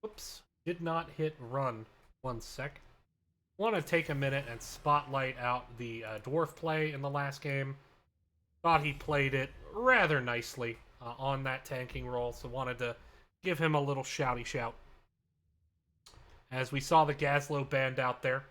whoops, did not hit run. 1 sec. Want to take a minute and spotlight out the Dwarf play in the last game. Thought he played it rather nicely on that tanking roll, so wanted to give him a little shouty shout. As we saw the Gazlo band out there.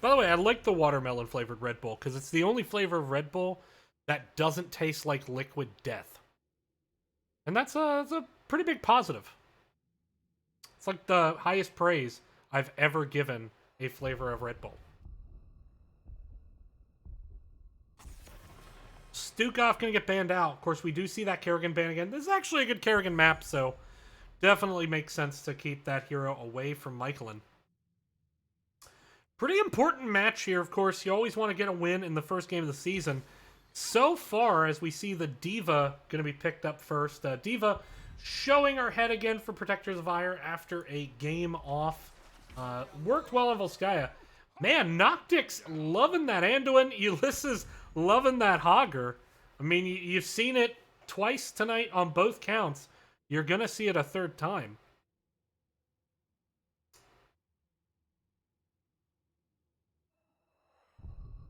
By the way, I like the watermelon flavored Red Bull because it's the only flavor of Red Bull that doesn't taste like liquid death. And that's a pretty big positive. It's like the highest praise I've ever given a flavor of Red Bull. Stukov gonna get banned out. Of course, we do see that Kerrigan ban again. This is actually a good Kerrigan map, so definitely makes sense to keep that hero away from Michelin. Pretty important match here, of course. You always want to get a win in the first game of the season. So far, as we see the Diva going to be picked up first. Diva showing her head again for Protectors of Aiur after a game off. Worked well on Volskaya. Man, Noctix loving that Anduin. Ulysses loving that Hogger. I mean, you've seen it twice tonight on both counts. You're going to see it a third time.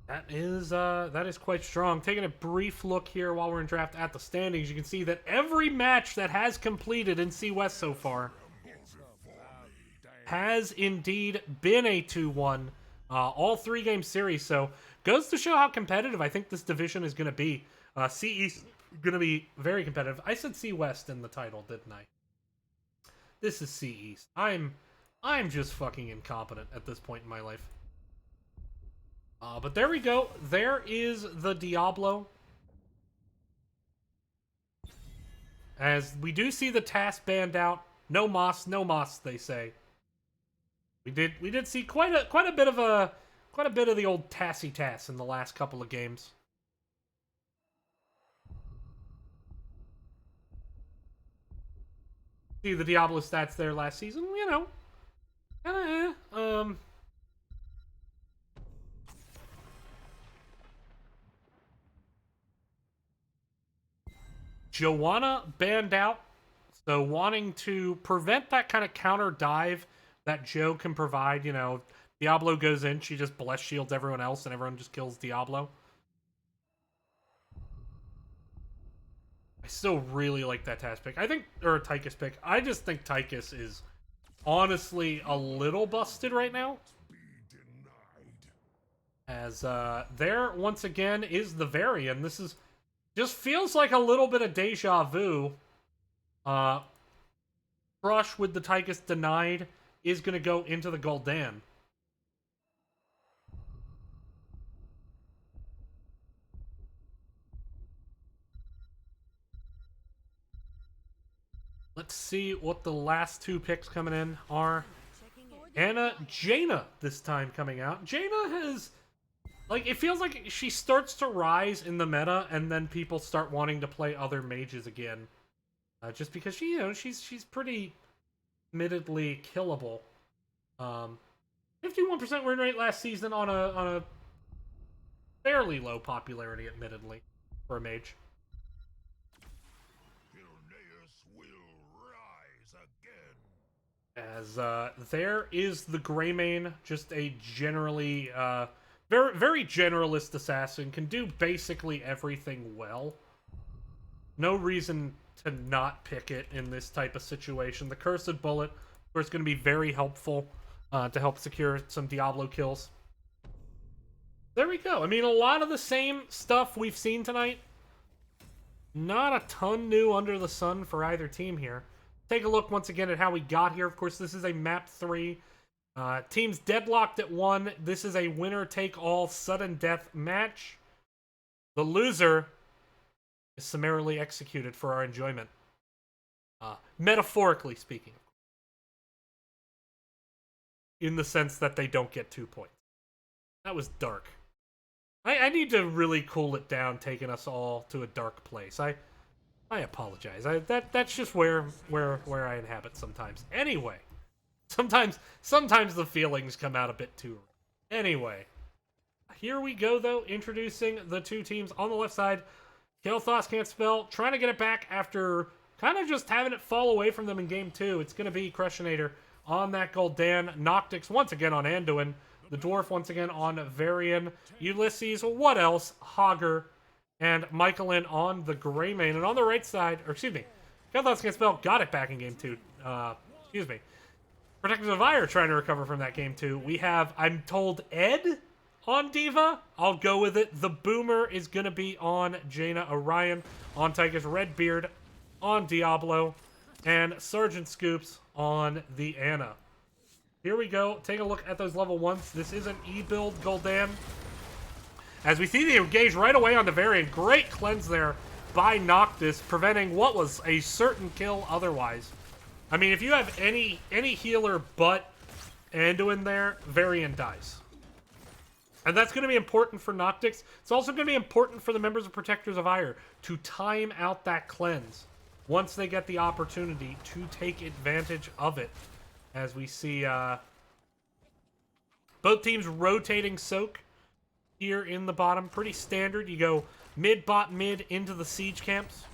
That is quite strong. Taking a brief look here while we're in draft at the standings, you can see that every match that has completed in C West so far has indeed been a 2-1, all 3-game series. So goes to show how competitive I think this division is going to be. C East going to be very competitive. I said C West in the title, didn't I? This is C East. I'm just fucking incompetent at this point in my life. But there we go. There is the Diablo. As we do see the task banned out. No moss, they say. We did see quite a bit of the old Tassy Tass in the last couple of games. See the Diablo stats there last season, you know. Joanna banned out, so wanting to prevent that kind of counter dive that Joe can provide, you know, Diablo goes in, she just bless shields everyone else, and everyone just kills Diablo. I still really like that task pick. I think, or Tychus pick. I just think Tychus is honestly a little busted right now. As there, once again, is the Varian. This is just feels like a little bit of deja vu. Crush with the Tychus denied is going to go into the Gul'dan. Let's see what the last two picks coming in are. Anna Jaina this time coming out. Jaina has, like, it feels like she starts to rise in the meta, and then people start wanting to play other mages again. Just because she's pretty admittedly killable. 51% win rate last season on a fairly low popularity, admittedly, for a mage. As there is the Greymane, just a generally very very generalist assassin, can do basically everything well. No reason to not pick it in this type of situation. The Cursed Bullet, of course, going to be very helpful to help secure some Diablo kills. There we go. I mean, a lot of the same stuff we've seen tonight. Not a ton new under the sun for either team here. Take a look once again at how we got here. Of course, this is a map 3. Teams deadlocked at 1. This is a winner-take-all sudden death match. The loser is summarily executed for our enjoyment. Metaphorically speaking. In the sense that they don't get 2 points. That was dark. I need to really cool it down, taking us all to a dark place. I apologize. That's just where I inhabit sometimes. Anyway, sometimes the feelings come out a bit too early. Anyway, here we go though. Introducing the two teams on the left side. Cael'Thas can't spell, trying to get it back after kind of just having it fall away from them in game 2. It's going to be Crushinator on that Gul'dan. Noctix once again on Anduin. The Dwarf once again on Varian. Ulysses, what else? Hogger. And Michaelin on the Greymane. And on the right side, or excuse me, Cael'Thas can't spell, got it back in game 2. Excuse me. Protectors of Aiur trying to recover from that game 2. We have, I'm told, Ed on D.Va. I'll go with it. The Boomer is going to be on Jaina. Orion on Tychus. Redbeard on Diablo. And Sergeant Scoops on the Anna. Here we go. Take a look at those level 1s. This is an E-build Gul'dan. As we see the engage right away on the Varian. Great cleanse there by Noctis, preventing what was a certain kill otherwise. I mean, if you have any healer but Anduin there, Varian dies. And that's going to be important for Noctix. It's also going to be important for the members of Protectors of Aiur to time out that cleanse once they get the opportunity to take advantage of it. As we see both teams rotating Soak here in the bottom. Pretty standard. You go mid, bot, mid into the siege camps.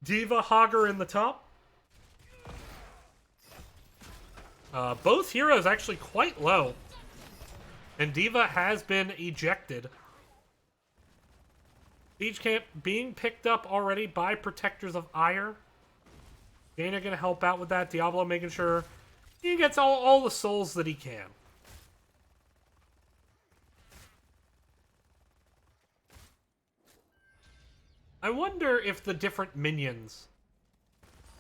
D.Va, Hogger in the top. Both heroes actually quite low. And D.Va has been ejected. Siege camp being picked up already by Protectors of Aiur. Jaina going to help out with that. Diablo making sure he gets all the souls that he can. I wonder if the different minions,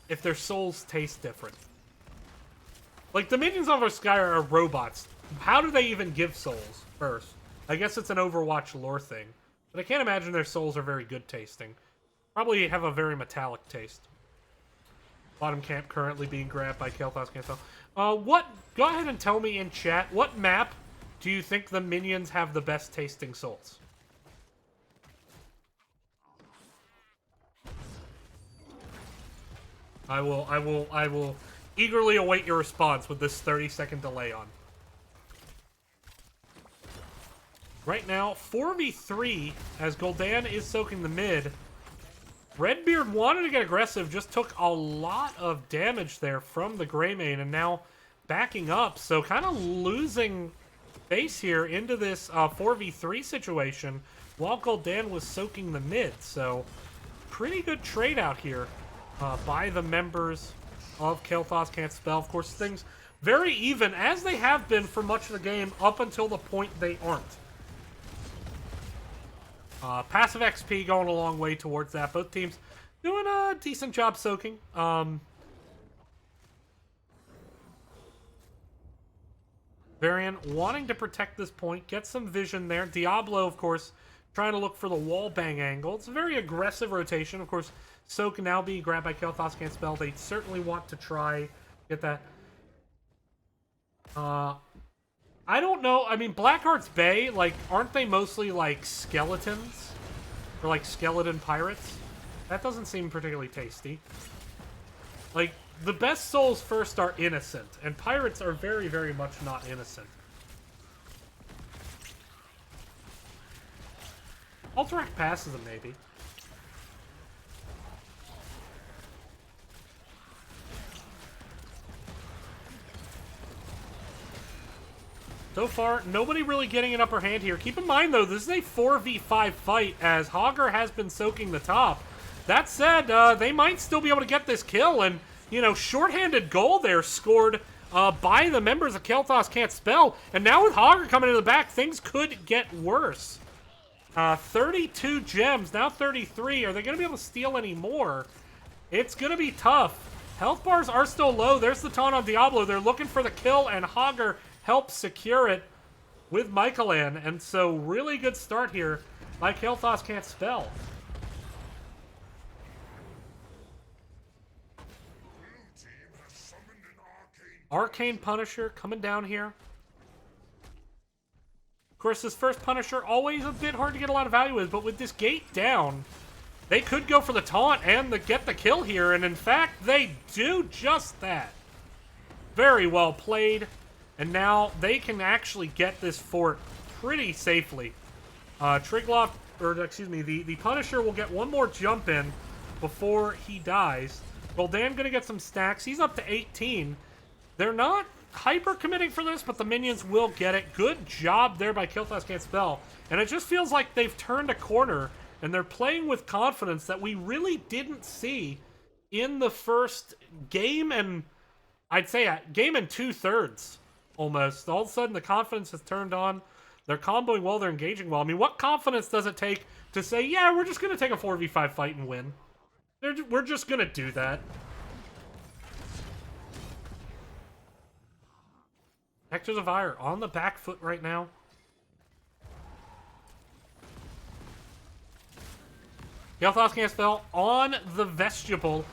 if their souls taste different. Like, the minions of our Sky are robots. How do they even give souls first? I guess it's an Overwatch lore thing. But I can't imagine their souls are very good tasting. Probably have a very metallic taste. Bottom camp currently being grabbed by Cael'Thas can't tell. Go ahead and tell me in chat, what map do you think the minions have the best tasting souls? I will eagerly await your response with this 30-second delay on. Right now, 4v3 as Gul'dan is soaking the mid. Redbeard wanted to get aggressive, just took a lot of damage there from the Greymane, and now backing up, so kind of losing face here into this 4v3 situation while Gul'dan was soaking the mid. So pretty good trade out here by the members of Cael'Thas Can't Spell. Of course, things very even, as they have been for much of the game up until the point they aren't. Passive XP going a long way towards that. Both teams doing a decent job soaking. Varian wanting to protect this point, get some vision there. Diablo, of course, trying to look for the wall bang angle. It's a very aggressive rotation. Of course, Soak now being grabbed by Cael'Thas can't spell. They certainly want to try get that. I don't know. I mean, Blackheart's Bay, like, aren't they mostly, like, skeletons? Or, like, skeleton pirates? That doesn't seem particularly tasty. Like, the best souls first are innocent, and pirates are very, very much not innocent. Alterac passes him, maybe. So far, nobody really getting an upper hand here. Keep in mind, though, this is a 4v5 fight, as Hogger has been soaking the top. That said, they might still be able to get this kill, and, you know, shorthanded goal there scored by the members of Cael'Thas Can't Spell. And now with Hogger coming in the back, things could get worse. 32 gems, now 33. Are they going to be able to steal any more? It's going to be tough. Health bars are still low. There's the taunt on Diablo. They're looking for the kill, and Hogger helps secure it with Michaelan. And so, really good start here by Cael'Thas Can't Spell. Arcane Punisher coming down here. Of course, this first Punisher always a bit hard to get a lot of value with, but with this gate down, they could go for the taunt and get the kill here, and in fact, they do just that. Very well played, and now they can actually get this fort pretty safely. Trigloff, or excuse me, the Punisher will get one more jump in before he dies. Gul'dan gonna get some stacks. He's up to 18. They're not hyper committing for this, but the minions will get it. Good job there by Cael'Thas Can't Spell. And it just feels like they've turned a corner, and they're playing with confidence that we really didn't see in the first game, and I'd say a game and 2/3 almost. All of a sudden, the confidence has turned on. They're comboing well, they're engaging well. I mean, what confidence does it take to say, yeah, we're just going to take a 4v5 fight and win? We're just going to do that. Hector of Aiur on the back foot right now. Cael'Thas Can't Spell on the vestibule.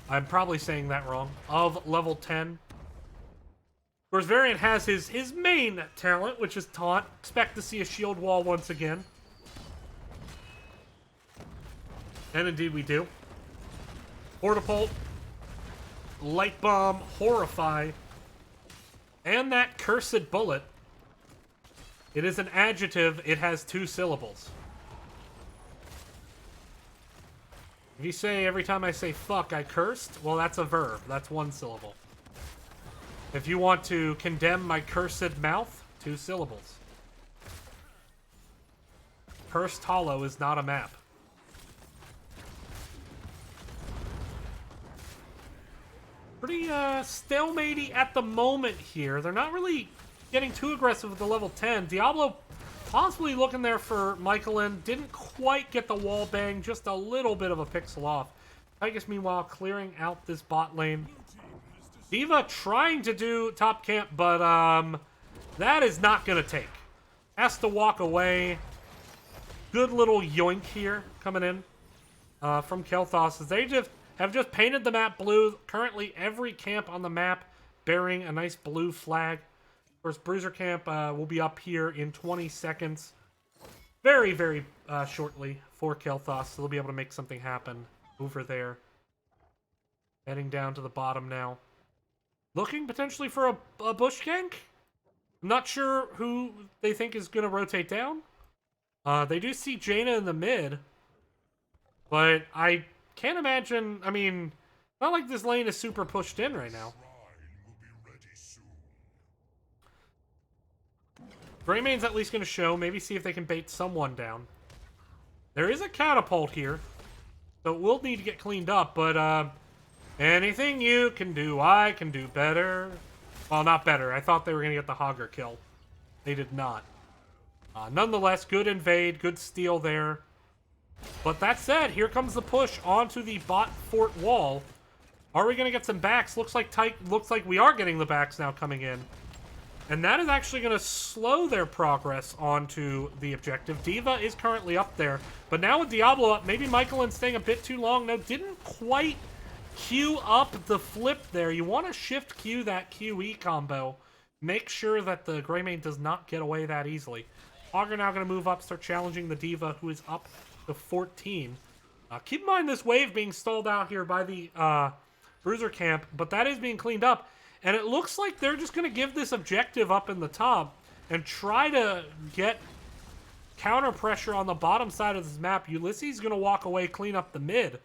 I'm probably saying that wrong. Of level 10. Of course, Variant has his main talent, which is Taunt. Expect to see a shield wall once again. And indeed we do. Hortipult. Light Bomb. Horrify. And that Cursed Bullet. It is an adjective. It has 2 syllables. If you say every time I say fuck, I cursed, well, that's a verb. That's 1 syllable. If you want to condemn my cursed mouth, 2 syllables. Cursed Hollow is not a map. Pretty stalematey at the moment here. They're not really getting too aggressive with the level 10. Diablo possibly looking there for Michaelan. Didn't quite get the wall bang. Just a little bit of a pixel off. Tychus, meanwhile, clearing out this bot lane. D.Va trying to do top camp, but that is not going to take. Has to walk away. Good little yoink here coming in from Cael'Thas. They have just painted the map blue. Currently, every camp on the map bearing a nice blue flag. Of course, Bruiser Camp will be up here in 20 seconds. Very, very shortly for Cael'Thas, so they'll be able to make something happen over there. Heading down to the bottom now. Looking potentially for a bush gank? I'm not sure who they think is going to rotate down. They do see Jaina in the mid. But I can't imagine, I mean, not like this lane is super pushed in right now. Greymane's at least going to show, maybe see if they can bait someone down. There is a catapult here, so it will need to get cleaned up, but anything you can do, I can do better. Well, not better. I thought they were going to get the Hogger kill. They did not. Nonetheless, good invade, good steal there. But that said, here comes the push onto the bot fort wall. Are we going to get some backs? Looks like we are getting the backs now coming in. And that is actually going to slow their progress onto the objective. D.Va is currently up there. But now with Diablo up, maybe Michaelin's staying a bit too long. No, didn't quite queue up the flip there. You want to shift Q that QE combo. Make sure that the Greymane does not get away that easily. Augur now going to move up, start challenging the D.Va, who is up to 14. Keep in mind this wave being stalled out here by the Bruiser camp, but that is being cleaned up. And it looks like they're just going to give this objective up in the top and try to get counter pressure on the bottom side of this map. Ulysses is going to walk away, clean up the mid.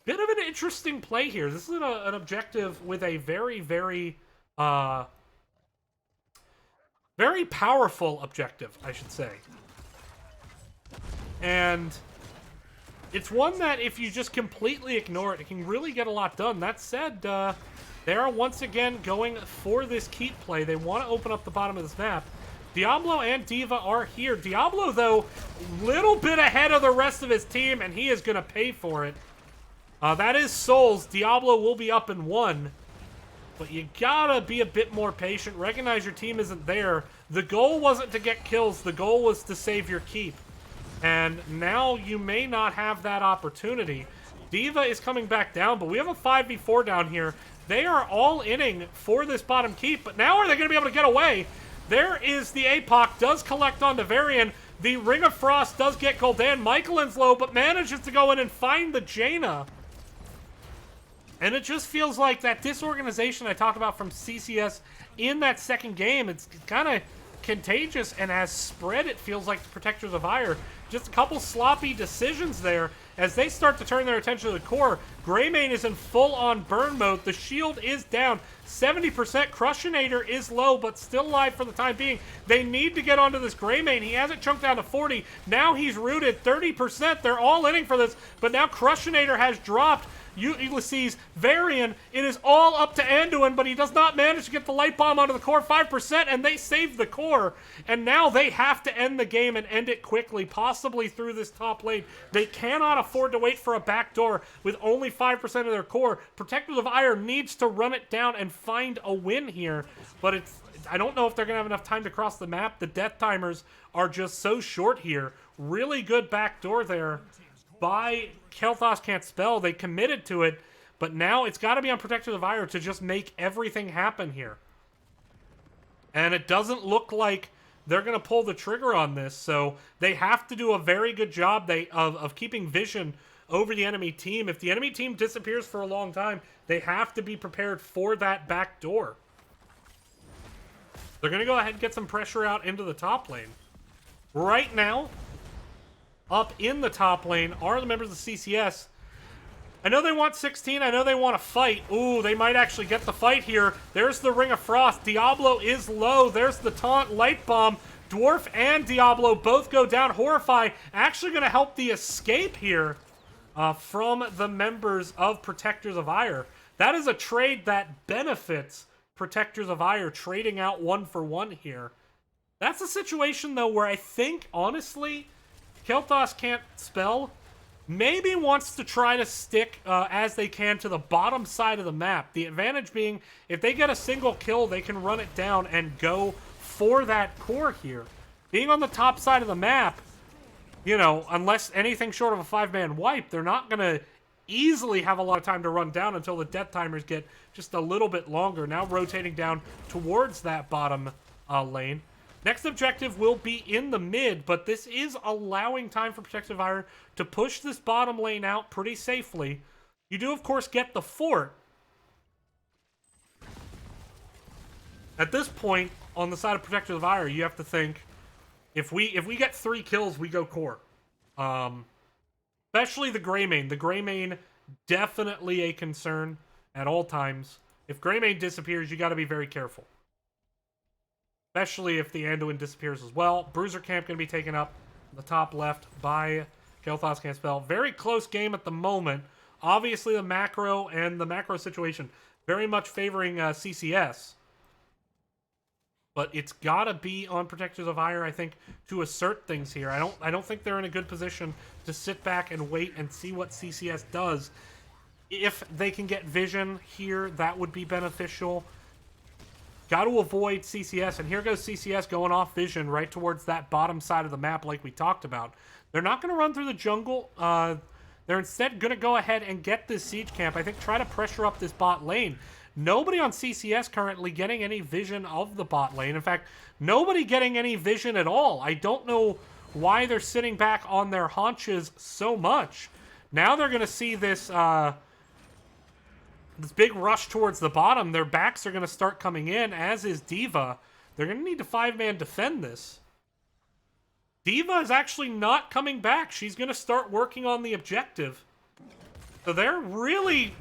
Bit of an interesting play here. This is an objective with a very, very, very powerful objective, I should say. And it's one that if you just completely ignore it, it can really get a lot done. That said, they are once again going for this keep play. They want to open up the bottom of this map. Diablo and D.Va are here. Diablo, though, little bit ahead of the rest of his team, and he is going to pay for it. That is Souls. Diablo will be up in 1. But you gotta be a bit more patient. Recognize your team isn't there. The goal wasn't to get kills. The goal was to save your keep. And now you may not have that opportunity. D.Va is coming back down, but we have a 5v4 down here. They are all inning for this bottom keep, but now are they going to be able to get away? There is the APOC, does collect onto Varian. The Ring of Frost does get Gul'dan. Michaelin's low, but manages to go in and find the Jaina. And it just feels like that disorganization I talked about from CCS in that second game, it's kind of contagious and has spread, it feels like, to Protectors of Aiur. Just a couple sloppy decisions there as they start to turn their attention to the core. Greymane is in full-on burn mode. The shield is down 70%. Crushinator is low, but still alive for the time being. They need to get onto this Greymane. He has it chunked down to 40. Now he's rooted 30%. They're all inning for this, but now Crushinator has dropped. Ulysses, Varian, it is all up to Anduin, but he does not manage to get the light bomb onto the core. 5%, and they save the core. And now they have to end the game and end it quickly, possibly through this top lane. They cannot afford to wait for a backdoor with only 5% of their core. Protectors of Aiur needs to run it down and find a win here, but I don't know if they're going to have enough time to cross the map. The death timers are just so short here. Really good backdoor there by Cael'Thas can't spell. They committed to it, but now it's got to be on Protectors of Aiur to just make everything happen here. And it doesn't look like they're going to pull the trigger on this, so they have to do a very good job of keeping vision over the enemy team. If the enemy team disappears for a long time, they have to be prepared for that back door. They're going to go ahead and get some pressure out into the top lane. Right now, up in the top lane are the members of CCS. I know they want 16. I know they want to fight. Ooh, they might actually get the fight here. There's the Ring of Frost. Diablo is low. There's the taunt. Light Bomb. Dwarf and Diablo both go down. Horrify actually going to help the escape here from the members of Protectors of Aiur. That is a trade that benefits Protectors of Aiur, trading out 1-for-1 here. That's a situation, though, where I think, honestly, Cael'Thas can't spell. Maybe wants to try to stick as they can to the bottom side of the map. The advantage being, if they get a single kill, they can run it down and go for that core here. Being on the top side of the map, you know, unless anything short of a 5-man wipe, they're not going to easily have a lot of time to run down until the death timers get just a little bit longer. Now rotating down towards that bottom lane. Next objective will be in the mid, but this is allowing time for Protective Aiur to push this bottom lane out pretty safely. You do, of course, get the fort. At this point, on the side of Protective Aiur, you have to think, if we get 3 kills, we go core. Especially the Greymane. The Greymane, definitely a concern at all times. If Greymane disappears, you got to be very careful. Especially if the Anduin disappears as well. Bruiser camp going to be taken up in the top left by Cael'Thas can't spell. Very close game at the moment. Obviously, the macro situation very much favoring CCS. But it's got to be on Protectors of Aiur, I think, to assert things here. I don't think they're in a good position to sit back and wait and see what CCS does. If they can get vision here, that would be beneficial. Got to avoid CCS, and here goes CCS going off vision right towards that bottom side of the map like we talked about. They're not going to run through the jungle. They're instead going to go ahead and get this siege camp. I think try to pressure up this bot lane. Nobody on CCS currently getting any vision of the bot lane. In fact, nobody getting any vision at all. I don't know why they're sitting back on their haunches so much. Now they're going to see this this big rush towards the bottom. Their backs are going to start coming in, as is D.Va. They're going to need to 5-man defend this. D.Va is actually not coming back. She's going to start working on the objective. So they're really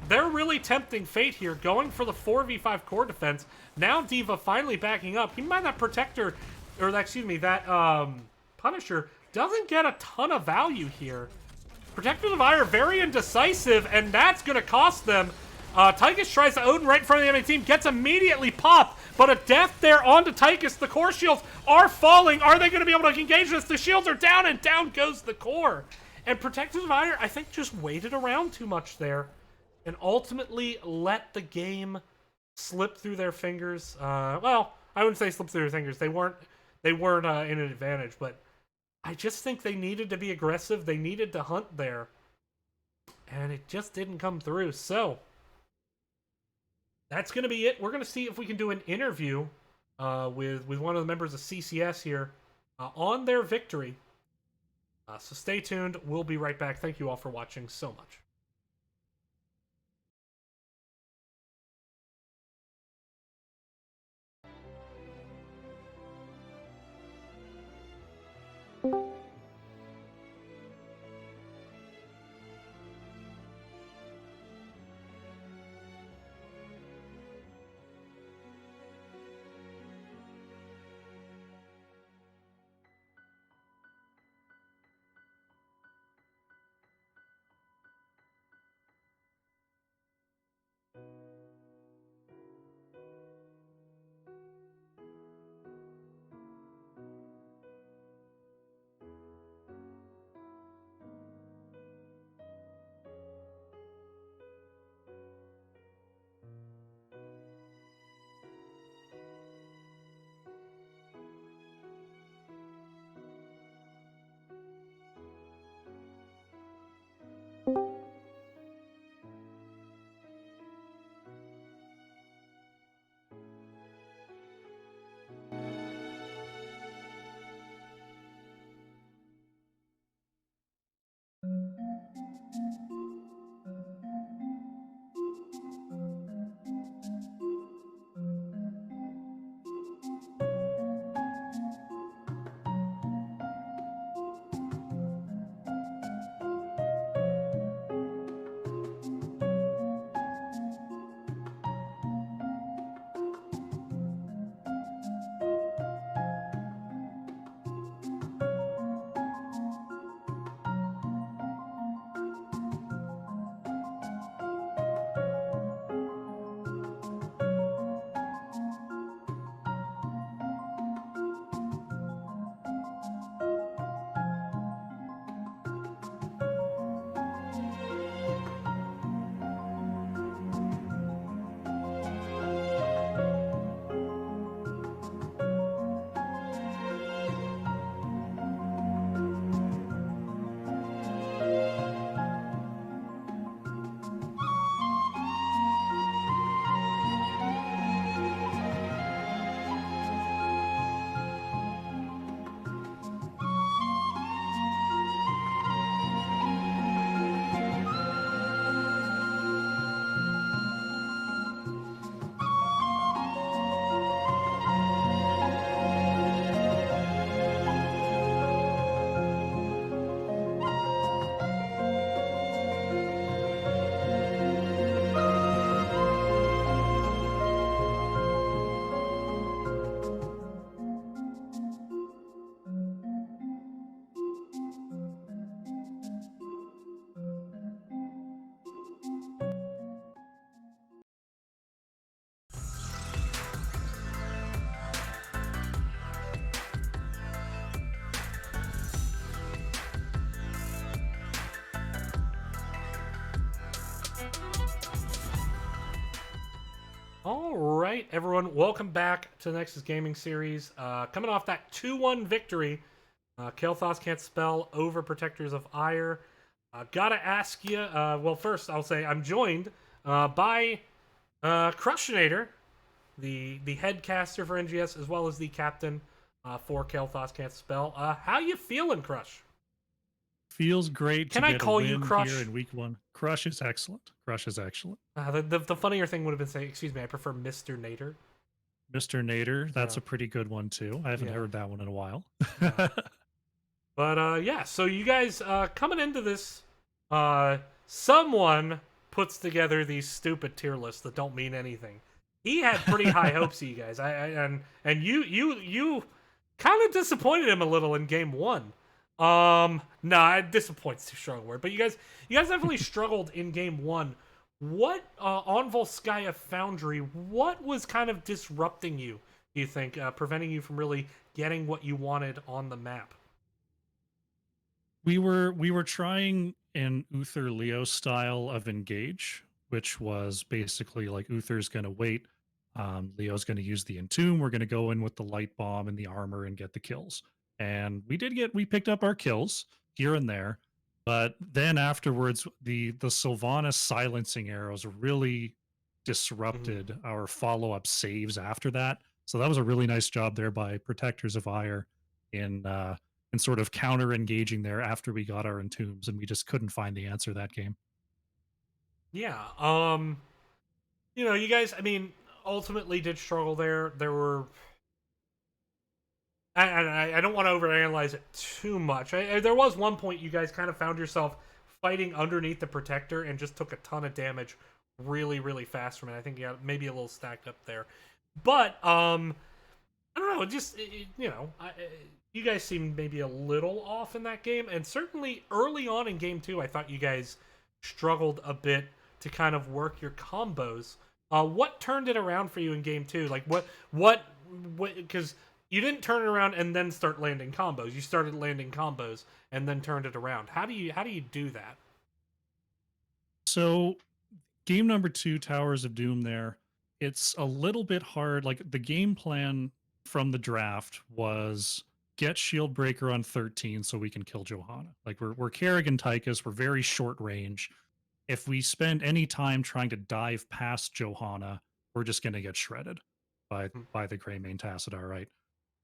tempting fate here, going for the 4v5 core defense. Now D.Va finally backing up. Keep in mind that Protector, or that, excuse me, that Punisher doesn't get a ton of value here. Protectors of Aiur very indecisive, and that's going to cost them. Tychus tries to Odin right in front of the enemy team, gets immediately popped, but a death there onto Tychus. The core shields are falling. Are they going to be able to engage this? The shields are down, and down goes the core. And Protectors of Aiur, I think, just waited around too much there and ultimately let the game slip through their fingers. Well, I wouldn't say slip through their fingers. They weren't in an advantage, but I just think they needed to be aggressive. They needed to hunt there, and it just didn't come through. So that's going to be it. We're going to see if we can do an interview with one of the members of CCS here on their victory. So stay tuned. We'll be right back. Thank you all for watching so much. All right, everyone, welcome back to the Nexus Gaming Series. Coming off that 2-1 victory, Cael'Thas can't spell over Protectors of Aiur. Gotta ask you, well, first I'll say I'm joined by Crushinator, the head caster for NGS, as well as the captain for Cael'Thas can't spell. How you feeling, Crush? Feels great to Can I get a call you win here Crush? in week one. Crush is excellent. Crush is excellent. The funnier thing would have been saying, excuse me, I prefer Mr. Nader. Mr. Nader, that's Yeah. a pretty good one too. I haven't Yeah. heard that one in a while. Yeah. But yeah, so you guys coming into this, someone puts together these stupid tier lists that don't mean anything. He had pretty high hopes of you guys. And you kind of disappointed him a little in game one. Nah, disappoint's too strong a word. But you guys definitely struggled in game one. What on Volskaya Foundry? What was kind of disrupting you? Do you think preventing you from really getting what you wanted on the map? We were trying an Uther Leo style of engage, which was basically like Uther's gonna wait. Leo's gonna use the entomb. We're gonna go in with the light bomb and the armor and get the kills. And we picked up our kills here and there, but then afterwards the Sylvanas silencing arrows really disrupted our follow-up saves after that. So that was a really nice job there by Protectors of Ire in and sort of counter engaging there after we got our entombs, and we just couldn't find the answer that game. Yeah. You guys, I mean, ultimately did struggle there. There were. I don't want to overanalyze it too much. There was one point you guys kind of found yourself fighting underneath the protector and just took a ton of damage really, really fast from it. I think you got maybe a little stacked up there. But, I don't know, just, you guys seemed maybe a little off in that game. And certainly early on in game two, I thought you guys struggled a bit to kind of work your combos. What turned it around for you in game two? Like because you didn't turn it around and then start landing combos. You started landing combos and then turned it around. How do you do that? So, game number two, Towers of Doom, there, it's a little bit hard. Like, the game plan from the draft was get Shield Breaker on 13 so we can kill Johanna. Like, we're Kerrigan Tychus, we're very short range. If we spend any time trying to dive past Johanna, we're just going to get shredded by the Greymane Tassadar, right?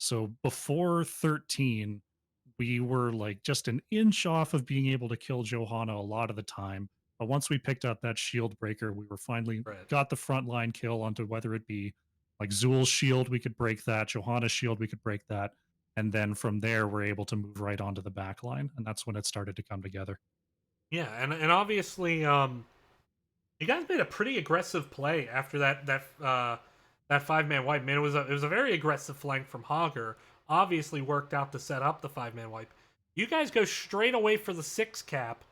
So before 13, we were like just an inch off of being able to kill Johanna a lot of the time. But once we picked up that shield breaker, we were finally Right. got the frontline kill onto whether it be like Zul's shield, we could break that, Johanna's shield, we could break that. And then from there, we're able to move right onto the back line. And that's when it started to come together. Yeah, and obviously, you guys made a pretty aggressive play after that 5-man wipe. Man, it was a very aggressive flank from Hogger. Obviously worked out to set up the 5-man wipe. You guys go straight away for the 6 cap,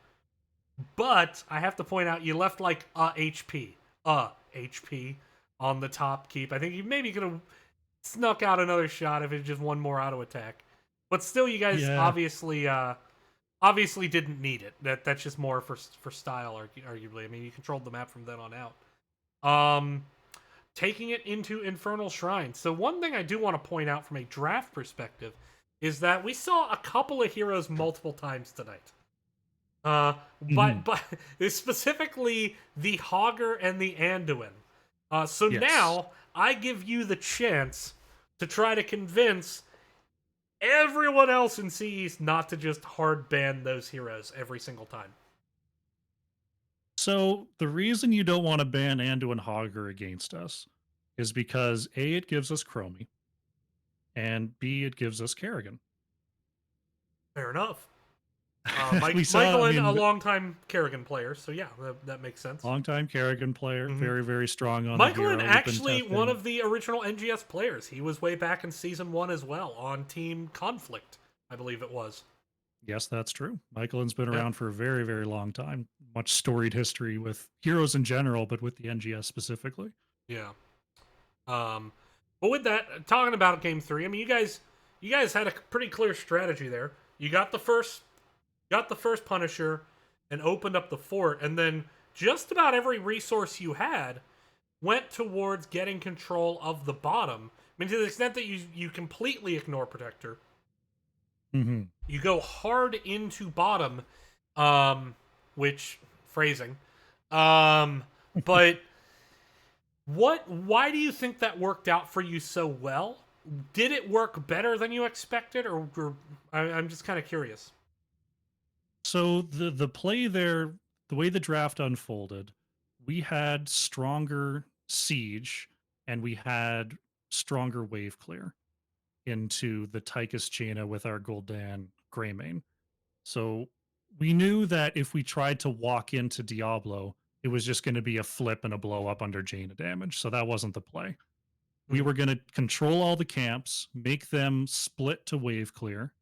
but I have to point out you left like HP on the top keep. I think you maybe could have snuck out another shot if it just one more auto attack. But still, you guys Yeah. obviously didn't need it. That's just more for style, arguably. I mean, you controlled the map from then on out. Taking it into Infernal Shrine. So one thing I do want to point out from a draft perspective is that we saw a couple of heroes multiple times tonight. But specifically the Hogger and the Anduin. So Yes. now I give you the chance to try to convince everyone else in CEs not to just hard ban those heroes every single time. So the reason you don't want to ban Anduin Hogger against us is because A, it gives us Chromie, and B, it gives us Kerrigan. Fair enough. We saw, Michaelin, a longtime Kerrigan player, so yeah, that makes sense. Longtime Kerrigan player, very, very strong on Michaelin, the hero. We've been actually testing- one of the original NGS players. He was way back in Season 1 as well, on Team Conflict, I believe it was. Yes, that's true. Michaelin's been Yeah. around for a very, very long time. Much storied history with heroes in general, but with the NGS specifically. Yeah. But with that, talking about Game 3, I mean, you guys had a pretty clear strategy there. You got the first Punisher and opened up the fort, and then just about every resource you had, went towards getting control of the bottom. I mean, to the extent that you completely ignore Protector, Mm-hmm. you go hard into bottom, which phrasing, but why do you think that worked out for you so well? Did it work better than you expected, or I'm just kind of curious. So the play there, the way the draft unfolded, we had stronger siege and we had stronger wave clear into the Tychus Jaina with our Gul'dan Greymane. So we knew that if we tried to walk into Diablo, it was just going to be a flip and a blow up under Jaina damage. So that wasn't the play. We Mhm. were going to control all the camps, make them split to wave clear,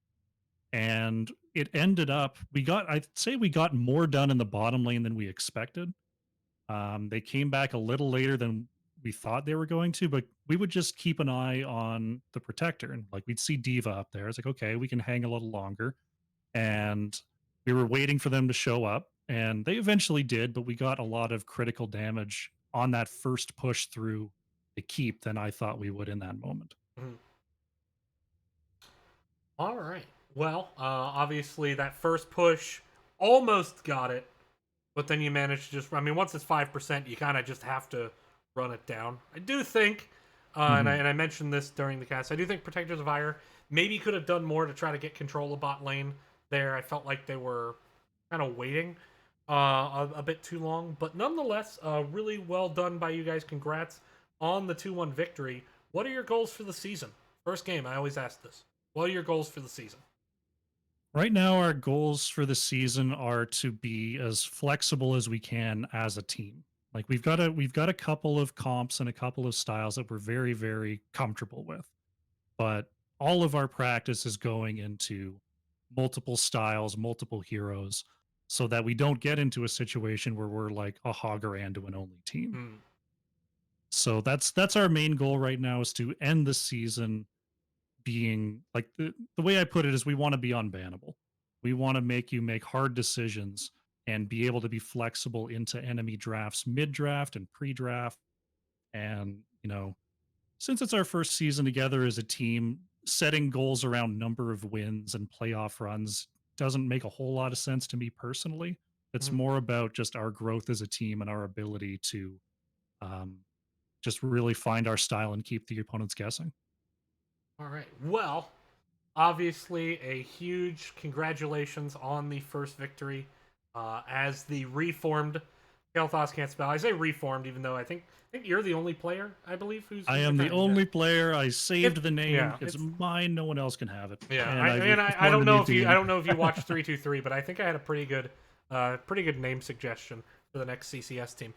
and it ended up I'd say we got more done in the bottom lane than we expected. They came back a little later than we thought they were going to, but we would just keep an eye on the protector, and like we'd see Diva up there. It's like, okay, we can hang a little longer. And we were waiting for them to show up, and they eventually did, but we got a lot of critical damage on that first push through the keep than I thought we would in that moment. Mhm. All right. Well, obviously that first push almost got it, but then you managed to just. I mean, once it's 5%, you kind of just have to run it down. I do think, Mhm. and I mentioned this during the cast. I do think Protectors of Ire maybe could have done more to try to get control of bot lane. There, I felt like they were kind of waiting a bit too long, but nonetheless, really well done by you guys. Congrats on the 2-1 victory. What are your goals for the season? First game, I always ask this. What are your goals for the season? Right now, our goals for the season are to be as flexible as we can as a team. Like we've got a couple of comps and a couple of styles that we're very, very comfortable with, but all of our practice is going into multiple styles, multiple heroes, so that we don't get into a situation where we're like a hog or Anduin only team. Hmm. So that's our main goal right now, is to end the season being like, the way I put it is, we want to be unbannable. We want to make you make hard decisions and be able to be flexible into enemy drafts, mid draft and pre draft. And, since it's our first season together as a team, setting goals around number of wins and playoff runs doesn't make a whole lot of sense to me personally. It's Hmm. more about just our growth as a team and our ability to um, just really find our style and keep the opponents guessing. All right. Well, obviously, a huge congratulations on the first victory as the reformed Cael'Thas can't spell. I say reformed, even though I think you're the only player, I believe, I who's am the kind of, yeah. only player. I saved the name. Yeah, It's mine. No one else can have it. yeah. And I I reformed don't a know new if you team. watched 323, but I think I had a pretty good name suggestion for the next CCS team.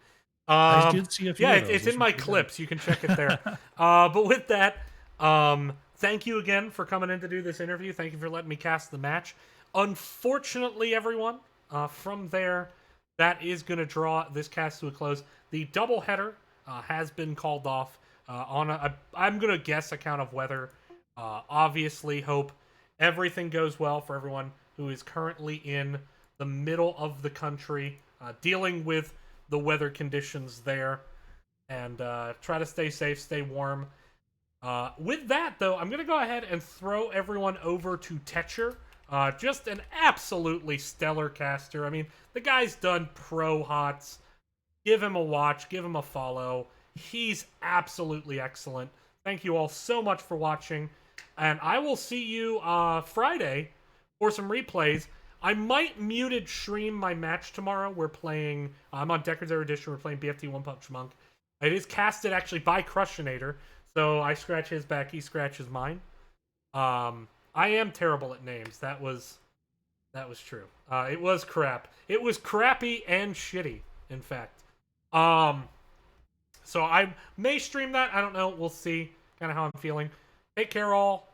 I Um, did see a few yeah, of those. it's in Those were my pretty good. clips. You can check it there. But with that, thank you again for coming in to do this interview. Thank you for letting me cast the match. Unfortunately, everyone, from there, that is going to draw this cast to a close. The doubleheader has been called off I'm going to guess, account of weather. Obviously, hope everything goes well for everyone who is currently in the middle of the country, dealing with the weather conditions there, and try to stay safe, stay warm. With that, though, I'm going to go ahead and throw everyone over to Tetcher. Just an absolutely stellar caster. I mean, the guy's done pro hots. Give him a watch, give him a follow. He's absolutely excellent. Thank you all so much for watching. And I will see you Friday for some replays. I might muted stream my match tomorrow. I'm on Decker's Air Edition. We're playing BFT One Punch Monk. It is casted actually by Crushinator. So I scratch his back, he scratches mine. I am terrible at names. That was true. It was crap. It was crappy and shitty, in fact. Um, so I may stream that. I don't know. We'll see kind of how I'm feeling. Take care, all.